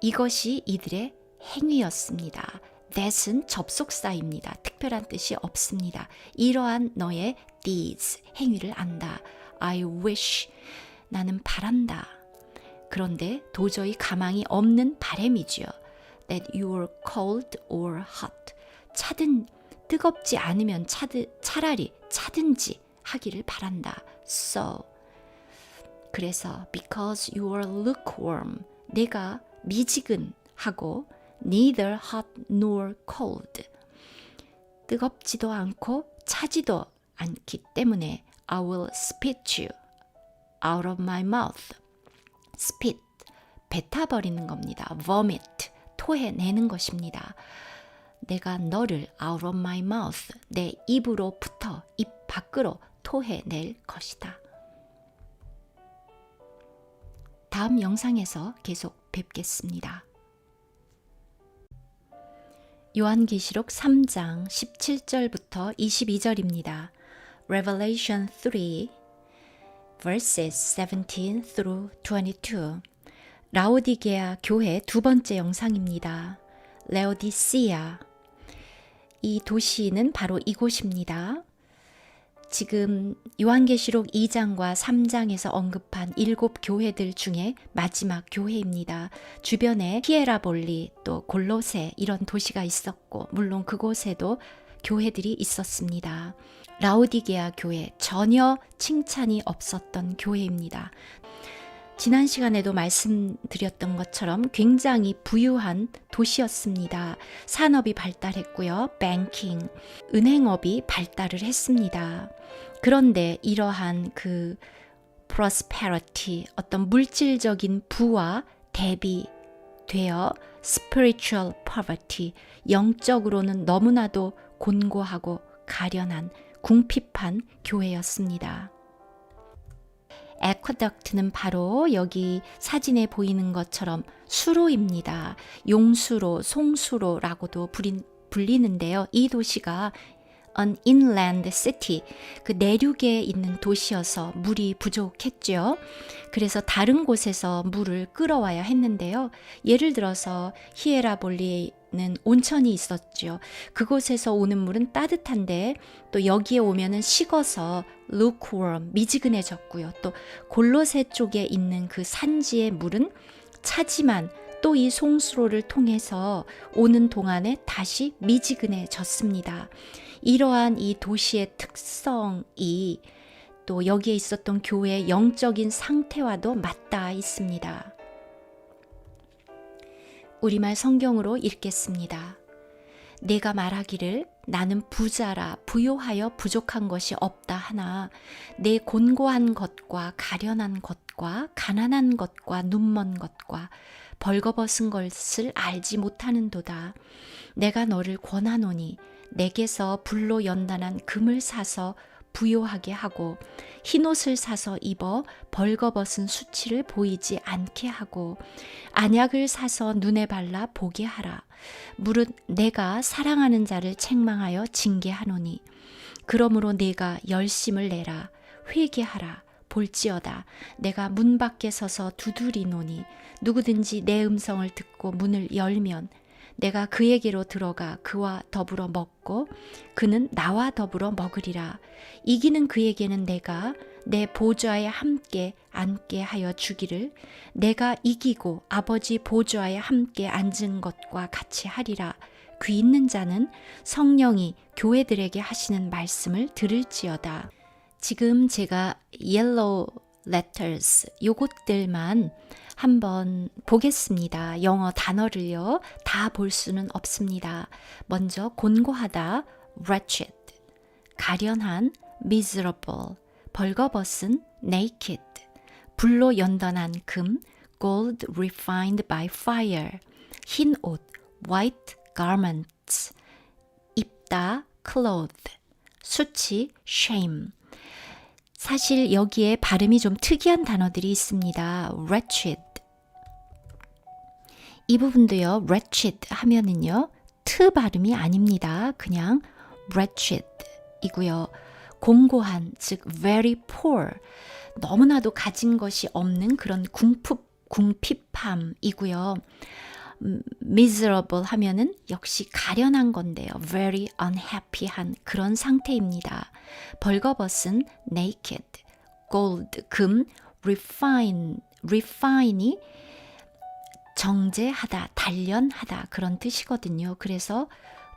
이것이 이들의 행위였습니다. that은 접속사입니다. 특별한 뜻이 없습니다. 이러한 너의 deeds, 행위를 안다. I wish, 나는 바란다. 그런데 도저히 가망이 없는 바람이지요. That you are cold or hot. 뜨겁지 않으면 차라리 차든지 하기를 바란다. So, 그래서 because you are lukewarm, 내가 미지근하고 neither hot nor cold, 뜨겁지도 않고 차지도 않기 때문에 I will spit you out of my mouth. spit, 뱉어버리는 겁니다. vomit, 토해내는 것입니다. 내가 너를 out of my mouth, 내 입으로부터 입 밖으로 토해낼 것이다. 다음 영상에서 계속 뵙겠습니다. 요한계시록 3장 17절부터 22절입니다. Revelation 3 verses 17 through 22. 라오디게아 교회 두 번째 영상입니다. 레오디시아. 이 도시는 바로 이곳입니다. 지금 요한계시록 2장과 3장에서 언급한 7 교회들 중에 마지막 교회입니다. 주변에 히에라볼리 또 골로새 이런 도시가 있었고 물론 그곳에도 교회들이 있었습니다. 라오디게아 교회 전혀 칭찬이 없었던 교회입니다. 지난 시간에도 말씀드렸던 것처럼 굉장히 부유한 도시였습니다. 산업이 발달했고요. 뱅킹, 은행업이 발달을 했습니다. 그런데 이러한 그 prosperity, 어떤 물질적인 부와 대비되어 spiritual poverty, 영적으로는 너무나도 곤고하고 가련한 궁핍한 교회였습니다. 에쿼덕트는 바로 여기 사진에 보이는 것처럼 수로입니다. 용수로, 송수로라고도 불리는데요. 이 도시가 an inland city, 그 내륙에 있는 도시여서 물이 부족했죠. 그래서 다른 곳에서 물을 끌어와야 했는데요. 예를 들어서 히에라볼리에는 온천이 있었죠. 그곳에서 오는 물은 따뜻한데 또 여기에 오면은 식어서 lukewarm, 미지근해졌고요. 또 골로새 쪽에 있는 그 산지의 물은 차지만 또 이 송수로를 통해서 오는 동안에 다시 미지근해졌습니다. 이러한 이 도시의 특성이 또 여기에 있었던 교회의 영적인 상태와도 맞닿아 있습니다. 우리말 성경으로 읽겠습니다. 내가 말하기를 나는 부자라 부요하여 부족한 것이 없다 하나 내 곤고한 것과 가련한 것과 가난한 것과 눈먼 것과 벌거벗은 것을 알지 못하는도다. 내가 너를 권하노니 내게서 불로 연단한 금을 사서 부요하게 하고 흰옷을 사서 입어 벌거벗은 수치를 보이지 않게 하고 안약을 사서 눈에 발라 보게 하라. 무릇 내가 사랑하는 자를 책망하여 징계하노니 그러므로 네가 열심을 내라. 회개하라. 볼지어다 내가 문 밖에 서서 두드리노니 누구든지 내 음성을 듣고 문을 열면 내가 그에게로 들어가 그와 더불어 먹고 그는 나와 더불어 먹으리라. 이기는 그에게는 내가 내 보좌에 함께 앉게 하여 주기를 내가 이기고 아버지 보좌에 함께 앉은 것과 같이 하리라. 귀 있는 자는 성령이 교회들에게 하시는 말씀을 들을지어다. 지금 제가 yellow letters 요것들만 한번 보겠습니다. 영어 단어를요 다 볼 수는 없습니다. 먼저 곤고하다 wretched, 가련한 miserable, 벌거벗은 naked, 불로 연단한 금 gold refined by fire, 흰 옷 white garments, 입다 clothed, 수치 shame. 사실 여기에 발음이 좀 특이한 단어들이 있습니다. wretched. 이 부분도요. wretched 하면은요. 트 발음이 아닙니다. 그냥 wretched 이고요. 공고한, 즉 very poor. 너무나도 가진 것이 없는 그런 궁핍함이고요. miserable 하면은 역시 가련한 건데요. very unhappy한 그런 상태입니다. 벌거벗은 naked, gold, 금, refine이 정제하다, 단련하다 그런 뜻이거든요. 그래서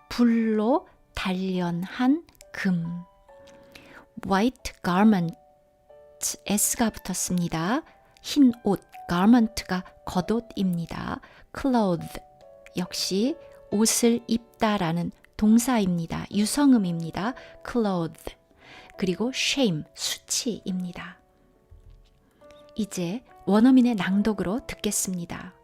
불로 단련한 금. white garment, S가 붙었습니다. 흰 옷, garment가 겉옷입니다. clothed 역시 옷을 입다라는 동사입니다. 유성음입니다. clothed. 그리고 shame, 수치입니다. 이제 원어민의 낭독으로 듣겠습니다.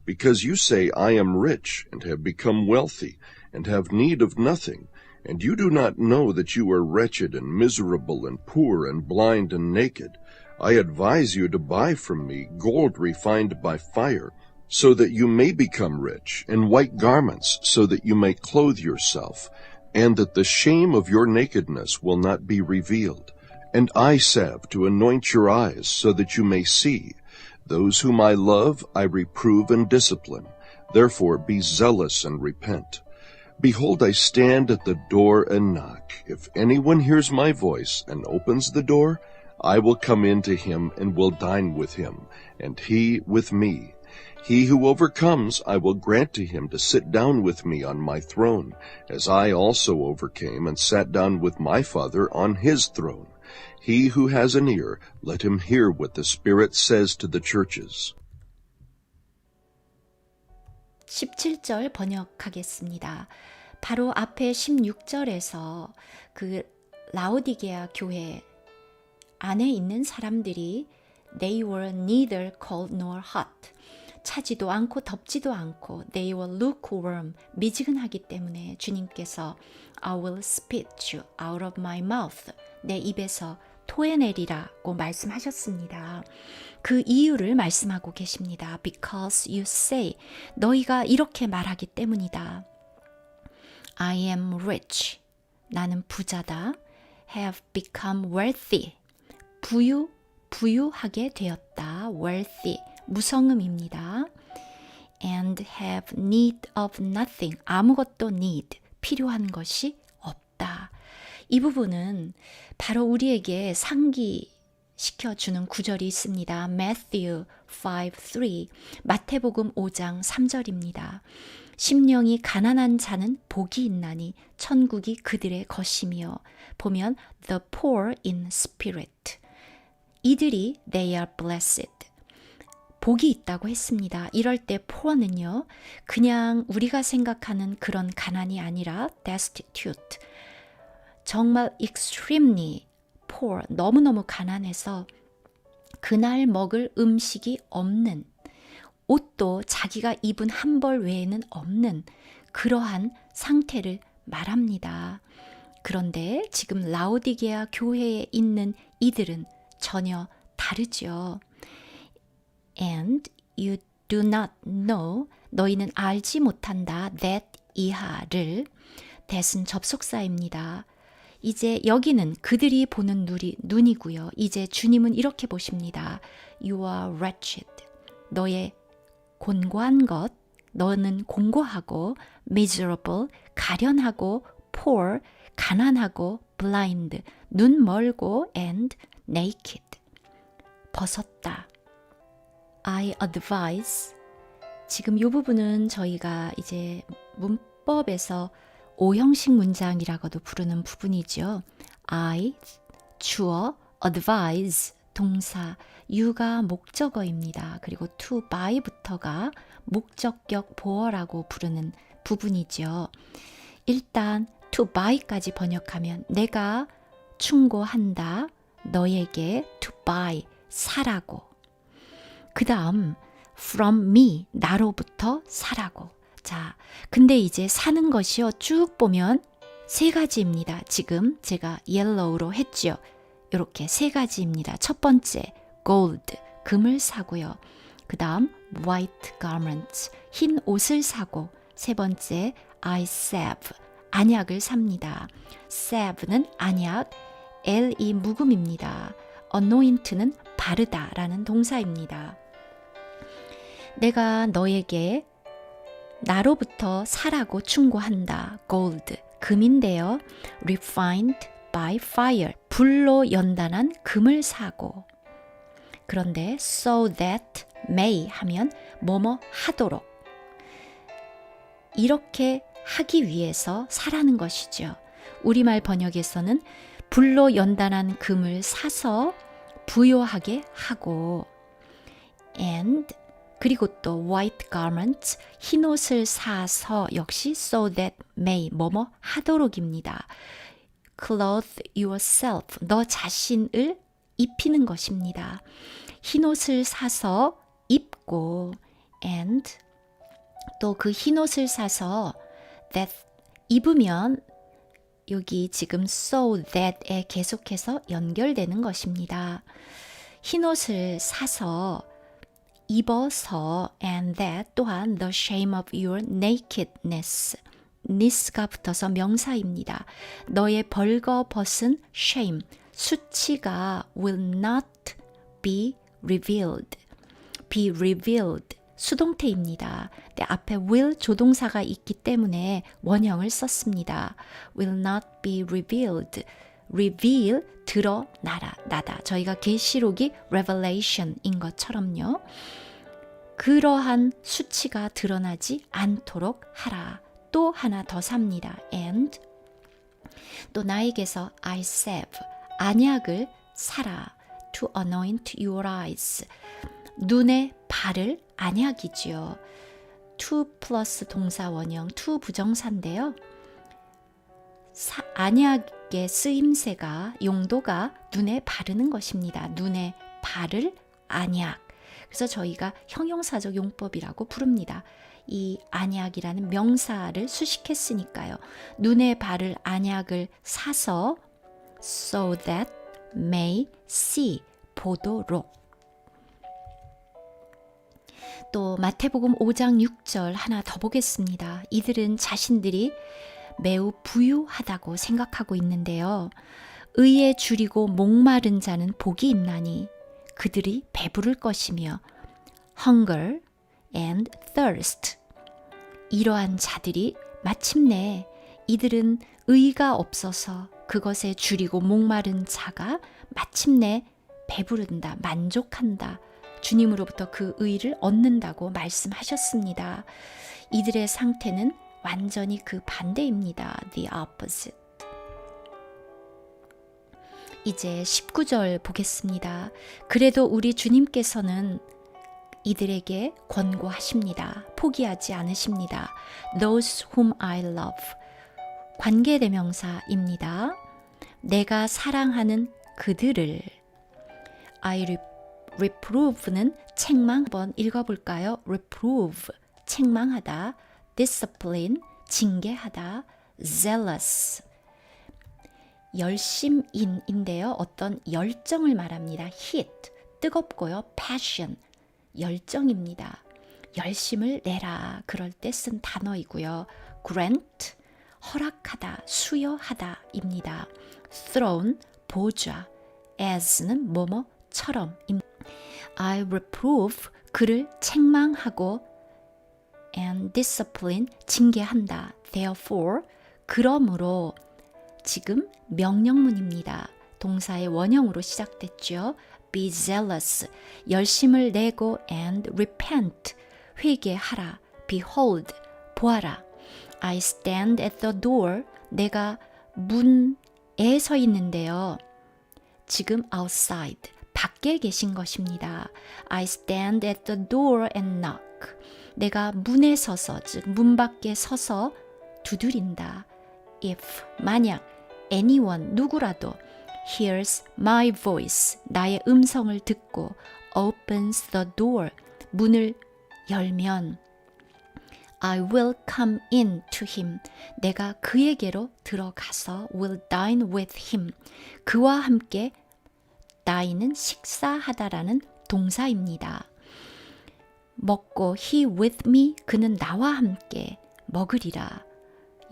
Because you say, I am rich, and have become wealthy, and have need of nothing, and you do not know that you are wretched and miserable and poor and blind and naked, I advise you to buy from me gold refined by fire, so that you may become rich, and white garments, so that you may clothe yourself, and that the shame of your nakedness will not be revealed, and eye salve to anoint your eyes, so that you may see. Those whom I love I reprove and discipline. Therefore be zealous and repent. Behold, I stand at the door and knock. If anyone hears my voice and opens the door, I will come in to him and will dine with him, and he with me. He who overcomes, I will grant to him to sit down with me on my throne, as I also overcame and sat down with my Father on his throne. He who has an ear, let him hear what the Spirit says to the churches. 17절 번역하겠습니다. 바로 앞에 16절에서 그 라오디게아 교회 안에 있는 사람들이 They were neither cold nor hot. 차지도 않고 덥지도 않고 They were lukewarm. 미지근하기 때문에 주님께서 I will spit you out of my mouth. 내 입에서 토해내리라고 말씀하셨습니다. 그 이유를 말씀하고 계십니다. Because you say, 너희가 이렇게 말하기 때문이다. I am rich, 나는 부자다. Have become wealthy, 부유하게 되었다. Wealthy, 무성음입니다. And have need of nothing, 아무것도 need, 필요한 것이 없다. 이 부분은 바로 우리에게 상기시켜주는 구절이 있습니다. Matthew 5:3, 마태복음 5장 3절입니다. 심령이 가난한 자는 복이 있나니 천국이 그들의 것이며 보면 the poor in spirit. 이들이 they are blessed. 복이 있다고 했습니다. 이럴 때 poor는요. 그냥 우리가 생각하는 그런 가난이 아니라 destitute. 정말 extremely poor, 너무너무 가난해서 그날 먹을 음식이 없는, 옷도 자기가 입은 한 벌 외에는 없는 그러한 상태를 말합니다. 그런데 지금 라오디게아 교회에 있는 이들은 전혀 다르죠. And you do not know, 너희는 알지 못한다. that 이하를, that은 접속사입니다. 이제 여기는 그들이 보는 눈이고요. 이제 주님은 이렇게 보십니다. You are wretched. 너의 곤고한 것, 너는 공고하고, miserable, 가련하고, poor, 가난하고, blind, 눈 멀고, and naked, 벗었다. I advise. 지금 이 부분은 저희가 이제 문법에서 오형식 문장이라고도 부르는 부분이죠. I, 주어, advise, 동사, you가 목적어입니다. 그리고 to by부터가 목적격 보어라고 부르는 부분이죠. 일단 to by까지 번역하면 내가 충고한다, 너에게 to buy, 사라고. 그 다음 from me, 나로부터 사라고. 자, 근데 이제 사는 것이요, 쭉 보면 세 가지입니다. 지금 제가 옐로우로 했죠. 이렇게 세 가지입니다. 첫 번째, gold, 금을 사고요. 그 다음 white garments, 흰 옷을 사고. 세 번째, I salve, 안약을 삽니다. salve는 안약, L-E 묵음입니다. anoint는 바르다 라는 동사입니다. 내가 너에게 나로부터 사라고 충고한다. gold, 금인데요. refined by fire, 불로 연단한 금을 사고. 그런데 so that may 하면 뭐뭐 하도록, 이렇게 하기 위해서 사라는 것이죠. 우리말 번역에서는 불로 연단한 금을 사서 부요하게 하고, and 그리고 또 white garments, 흰 옷을 사서 역시 so that may 뭐뭐 하도록입니다. clothe yourself, 너 자신을 입히는 것입니다. 흰 옷을 사서 입고, and 또 그 흰 옷을 사서 that 입으면 여기 지금 so that에 계속해서 연결되는 것입니다. 흰 옷을 사서 입어서, and that 또한 the shame of your nakedness, ness가 붙어서 명사입니다. 너의 벌거벗은 shame, 수치가 will not be revealed, be revealed, 수동태입니다. 근데 앞에 will 조동사가 있기 때문에 원형을 썼습니다. will not be revealed, reveal, 드러나라, 나다. 저희가 계시록이 revelation인 것처럼요. 그러한 수치가 드러나지 않도록 하라. 또 하나 더 삽니다. and 또 나에게서 I salve, 안약을 사라. to anoint your eyes, 눈에 바를 안약이지요. to 플러스 동사 원형, to 부정사인데요. 안약의 쓰임새가, 용도가 눈에 바르는 것입니다. 눈에 바를 안약. 그래서 저희가 형용사적 용법이라고 부릅니다. 이 안약이라는 명사를 수식했으니까요. 눈에 바를 안약을 사서 so that may see, 보도록. 또 마태복음 5장 6절 하나 더 보겠습니다. 이들은 자신들이 매우 부유하다고 생각하고 있는데요. 의에 줄이고 목마른 자는 복이 있나니 그들이 배부를 것이며 hunger and thirst, 이러한 자들이 마침내, 이들은 의가 없어서 그것에 줄이고 목마른 자가 마침내 배부른다, 만족한다, 주님으로부터 그 의를 얻는다고 말씀하셨습니다. 이들의 상태는 완전히 그 반대입니다. The opposite. 이제 19절 보겠습니다. 그래도 우리 주님께서는 이들에게 권고하십니다. 포기하지 않으십니다. Those whom I love, 관계대명사입니다. 내가 사랑하는 그들을. I reprove는 책망. 한번 읽어볼까요? reprove, 책망하다. discipline, 징계하다. zealous. 열심인인데요. 어떤 열정을 말합니다. heat, 뜨겁고요. passion, 열정입니다. 열심을 내라. 그럴 때 쓴 단어이고요. grant, 허락하다, 수여하다입니다. throne, 보좌, as는 뭐뭐처럼. I reprove, 그를 책망하고 and discipline, 징계한다. therefore, 그러므로. 지금 명령문입니다. 동사의 원형으로 시작됐죠. be zealous, 열심을 내고 and repent, 회개하라. behold, 보아라. I stand at the door, 내가 문에 서 있는데요. 지금 outside, 밖에 계신 것입니다. I stand at the door and knock, 내가 문에 서서, 즉 문 밖에 서서 두드린다. if, 만약 anyone, 누구라도 hears my voice, 나의 음성을 듣고 opens the door, 문을 열면 I will come in to him, 내가 그에게로 들어가서 will dine with him, 그와 함께 dine은 식사하다라는 동사입니다. 먹고 he with me, 그는 나와 함께 먹으리라.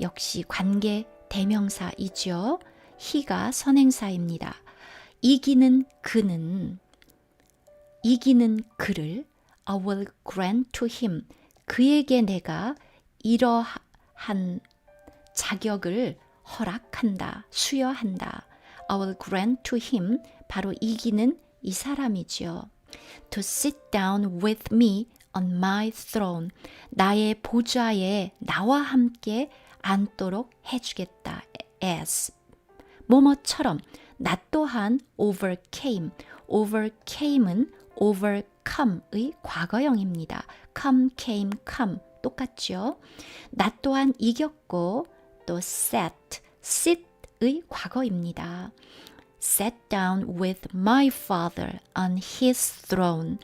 역시 관계 대명사이죠. he가 선행사입니다. 이기는 그는, 이기는 그를 I will grant to him, 그에게 내가 이러한 자격을 허락한다, 수여한다. I will grant to him, 바로 이기는 이 사람이죠. To sit down with me on my throne, 나의 보좌에 나와 함께 앉도록 해주겠다. as, 뭐뭐처럼. 나 또한 overcame, overcame은 overcome의 과거형입니다. come, came, come 똑같죠. 나 또한 이겼고, 또 sat, sit의 과거입니다. sat down with my father on his throne,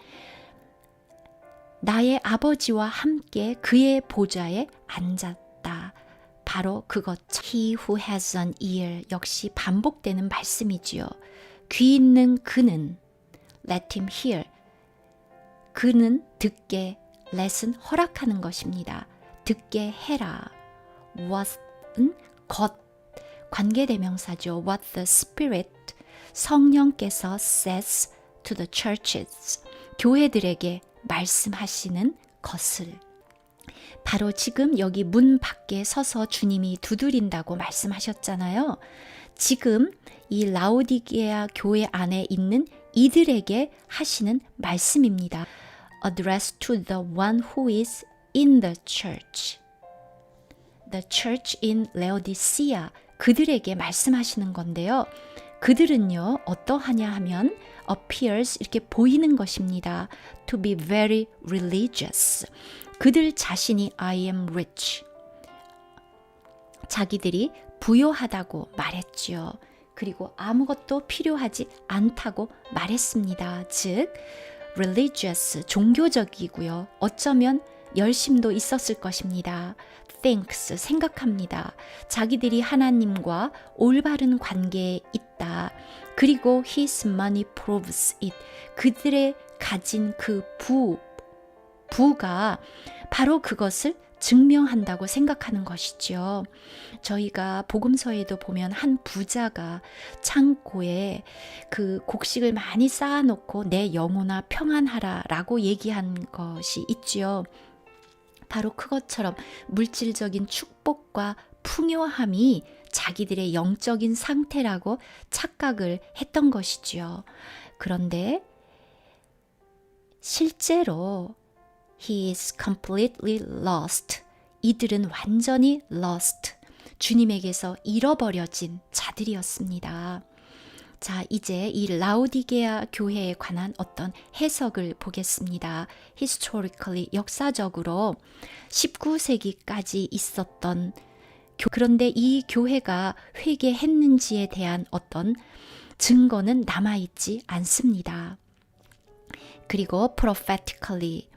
나의 아버지와 함께 그의 보좌에 앉았다. 바로 그것. He who has an ear, 역시 반복되는 말씀이지요. 귀 있는 그는 let him hear, 그는 듣게, let은 허락하는 것입니다. 듣게 해라. what은 것, 관계대명사죠. What the Spirit, 성령께서 says to the churches, 교회들에게 말씀하시는 것을. 바로 지금 여기 문 밖에 서서 주님이 두드린다고 말씀하셨잖아요. 지금 이 라오디게아 교회 안에 있는 이들에게 하시는 말씀입니다. Address to the one who is in the church. The church in Laodicea, 그들에게 말씀하시는 건데요. 그들은요, 어떠하냐 하면 appears, 이렇게 보이는 것입니다. To be very religious. 그들 자신이 I am rich, 자기들이 부요하다고 말했죠. 그리고 아무것도 필요하지 않다고 말했습니다. 즉 religious, 종교적이고요. 어쩌면 열심도 있었을 것입니다. thinks, 생각합니다. 자기들이 하나님과 올바른 관계에 있다. 그리고 his money proves it. 그들의 가진 그 부가 바로 그것을 증명한다고 생각하는 것이죠. 저희가 복음서에도 보면 한 부자가 창고에 그 곡식을 많이 쌓아놓고 내 영혼아 평안하라 라고 얘기한 것이 있죠. 바로 그것처럼 물질적인 축복과 풍요함이 자기들의 영적인 상태라고 착각을 했던 것이죠. 그런데 실제로 He is completely lost. 이들은 완전히 lost. 주님에게서 잃어버려진 자들이었습니다. 자, 이제 이 라오디게아 교회에 관한 어떤 해석을 보겠습니다. Historically, 역사적으로 19세기까지 있었던 그런데 이 교회가 회개했는지에 대한 어떤 증거는 남아있지 않습니다. 그리고 prophetically,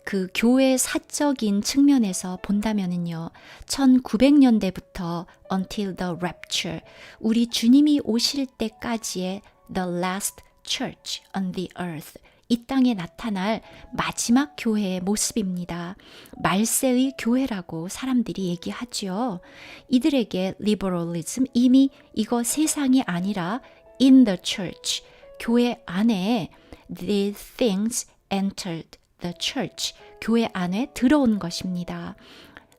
그 교회 사적인 측면에서 본다면은요, 1900년대부터 until the rapture, 우리 주님이 오실 때까지의 the last church on the earth, 이 땅에 나타날 마지막 교회의 모습입니다. 말세의 교회라고 사람들이 얘기하죠. 이들에게 liberalism, 이미 이거 세상이 아니라 in the church, 교회 안에 these things entered the church, 교회 안에 들어온 것입니다.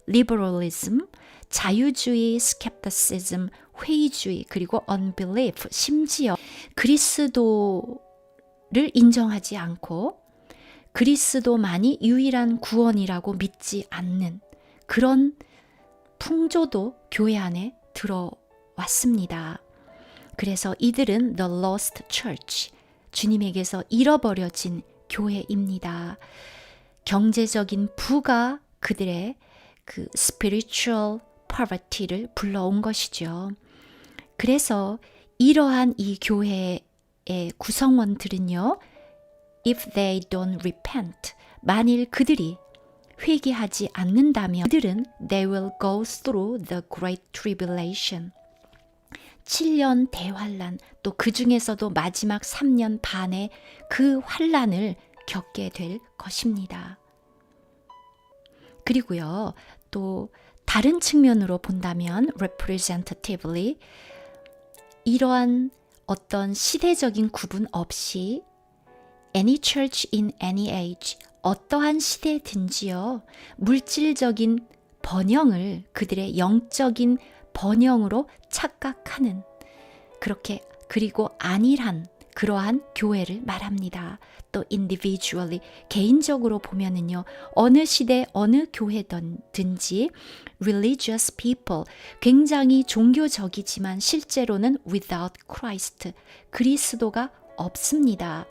liberalism, 자유주의, skepticism, 회의주의, 그리고 unbelief, 심지어 그리스도를 인정하지 않고 그리스도만이 유일한 구원이라고 믿지 않는 그런 풍조도 교회 안에 들어왔습니다. 그래서 이들은 the lost church, 주님에게서 잃어버려진 교회입니다. 경제적인 부가 그들의 그 spiritual poverty를 불러온 것이죠. 그래서 이러한 이 교회의 구성원들은요, if they don't repent, 만일 그들이 회개하지 않는다면 그들은 they will go through the great tribulation, 7년 대환란, 또 그 중에서도 마지막 3년 반의 그 환란을 겪게 될 것입니다. 그리고요, 또 다른 측면으로 본다면 representatively, 이러한 어떤 시대적인 구분 없이 any church in any age, 어떠한 시대든지요, 물질적인 번영을 그들의 영적인 번영으로 착각하는, 그렇게 그리고 안일한 그러한 교회를 말합니다. 또 individually, 개인적으로 보면은요, 어느 시대 어느 교회든지 religious people, 굉장히 종교적이지만 실제로는 without Christ, 그리스도가 없습니다.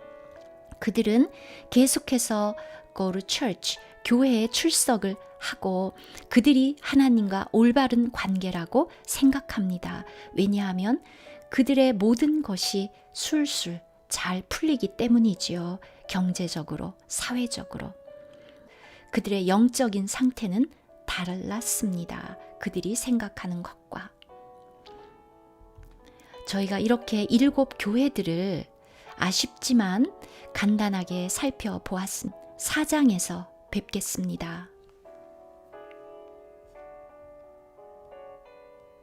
그들은 계속해서 go to church, 교회에 출석을 하고 그들이 하나님과 올바른 관계라고 생각합니다. 왜냐하면 그들의 모든 것이 술술 잘 풀리기 때문이지요. 경제적으로, 사회적으로. 그들의 영적인 상태는 달랐습니다. 그들이 생각하는 것과. 저희가 이렇게 7 교회들을 아쉽지만 간단하게 살펴보았습니다. 4장에서 뵙겠습니다.